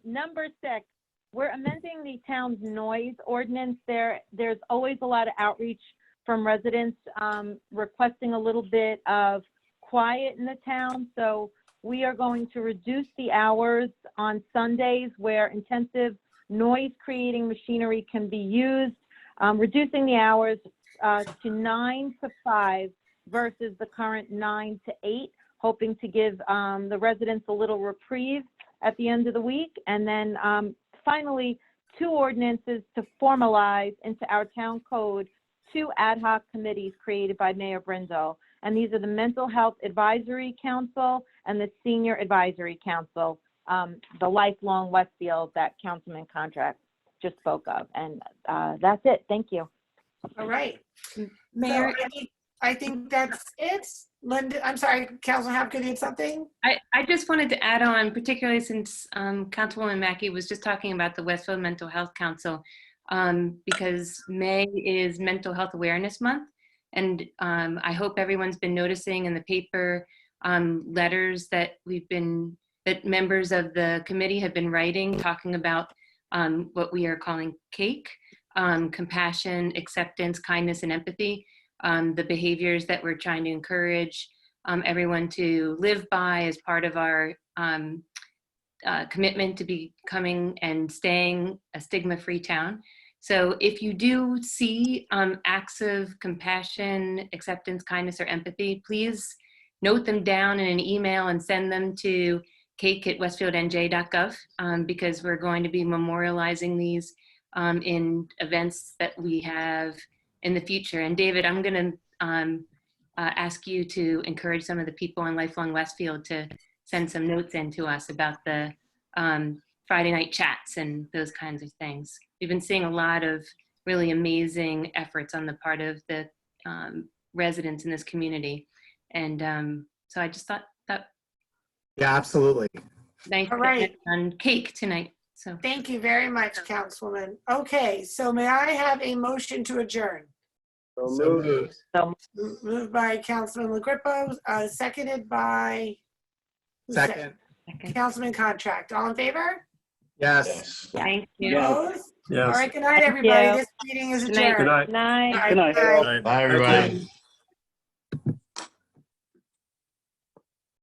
Number 6, we're amending the town's noise ordinance. There's always a lot of outreach from residents requesting a little bit of quiet in the town. So we are going to reduce the hours on Sundays where intensive noise creating machinery can be used, reducing the hours to 9 to 5 versus the current 9 to 8, hoping to give the residents a little reprieve at the end of the week. And then finally, 2 ordinances to formalize into our town code 2 ad hoc committees created by Mayor Brindle. And these are the Mental Health Advisory Council and the Senior Advisory Council, the lifelong Westfield that Councilman Contract just spoke of. And that's it. Thank you. all right. Mayor, So I think that's it. Linda, I'm sorry, Councilor Hopkins, you had something? I just wanted to add on, particularly since Councilwoman Mackey was just talking about the Westfield Mental Health Council, because May is Mental Health Awareness Month. And I hope everyone's been noticing in the paper letters that that members of the committee have been writing, talking about what we are calling CAKE, compassion, acceptance, kindness, and empathy, the behaviors that we're trying to encourage everyone to live by as part of our commitment to becoming and staying a stigma-free town. So if you do see acts of compassion, acceptance, kindness, or empathy, please note them down in an email and send them to cake@westfieldnj.gov because we're going to be memorializing these in events that we have in the future. And David, I'm going to ask you to encourage some of the people in Lifelong Westfield to send some notes in to us about the Friday night chats and those kinds of things. We've been seeing a lot of really amazing efforts on the part of the residents in this community. And so I just thought that Yeah, absolutely. nice All right. on cake tonight. So Thank you very much, Councilwoman. Okay, so may I have a motion to adjourn? So moved. Moved by Councilman LaGripo, seconded by Second. Councilman Contract. All in favor? Yes. thank you. Opposed? All right, good night, everybody. This meeting is Good night. adjourned. Night. All right, Good night. good night. Bye, everybody.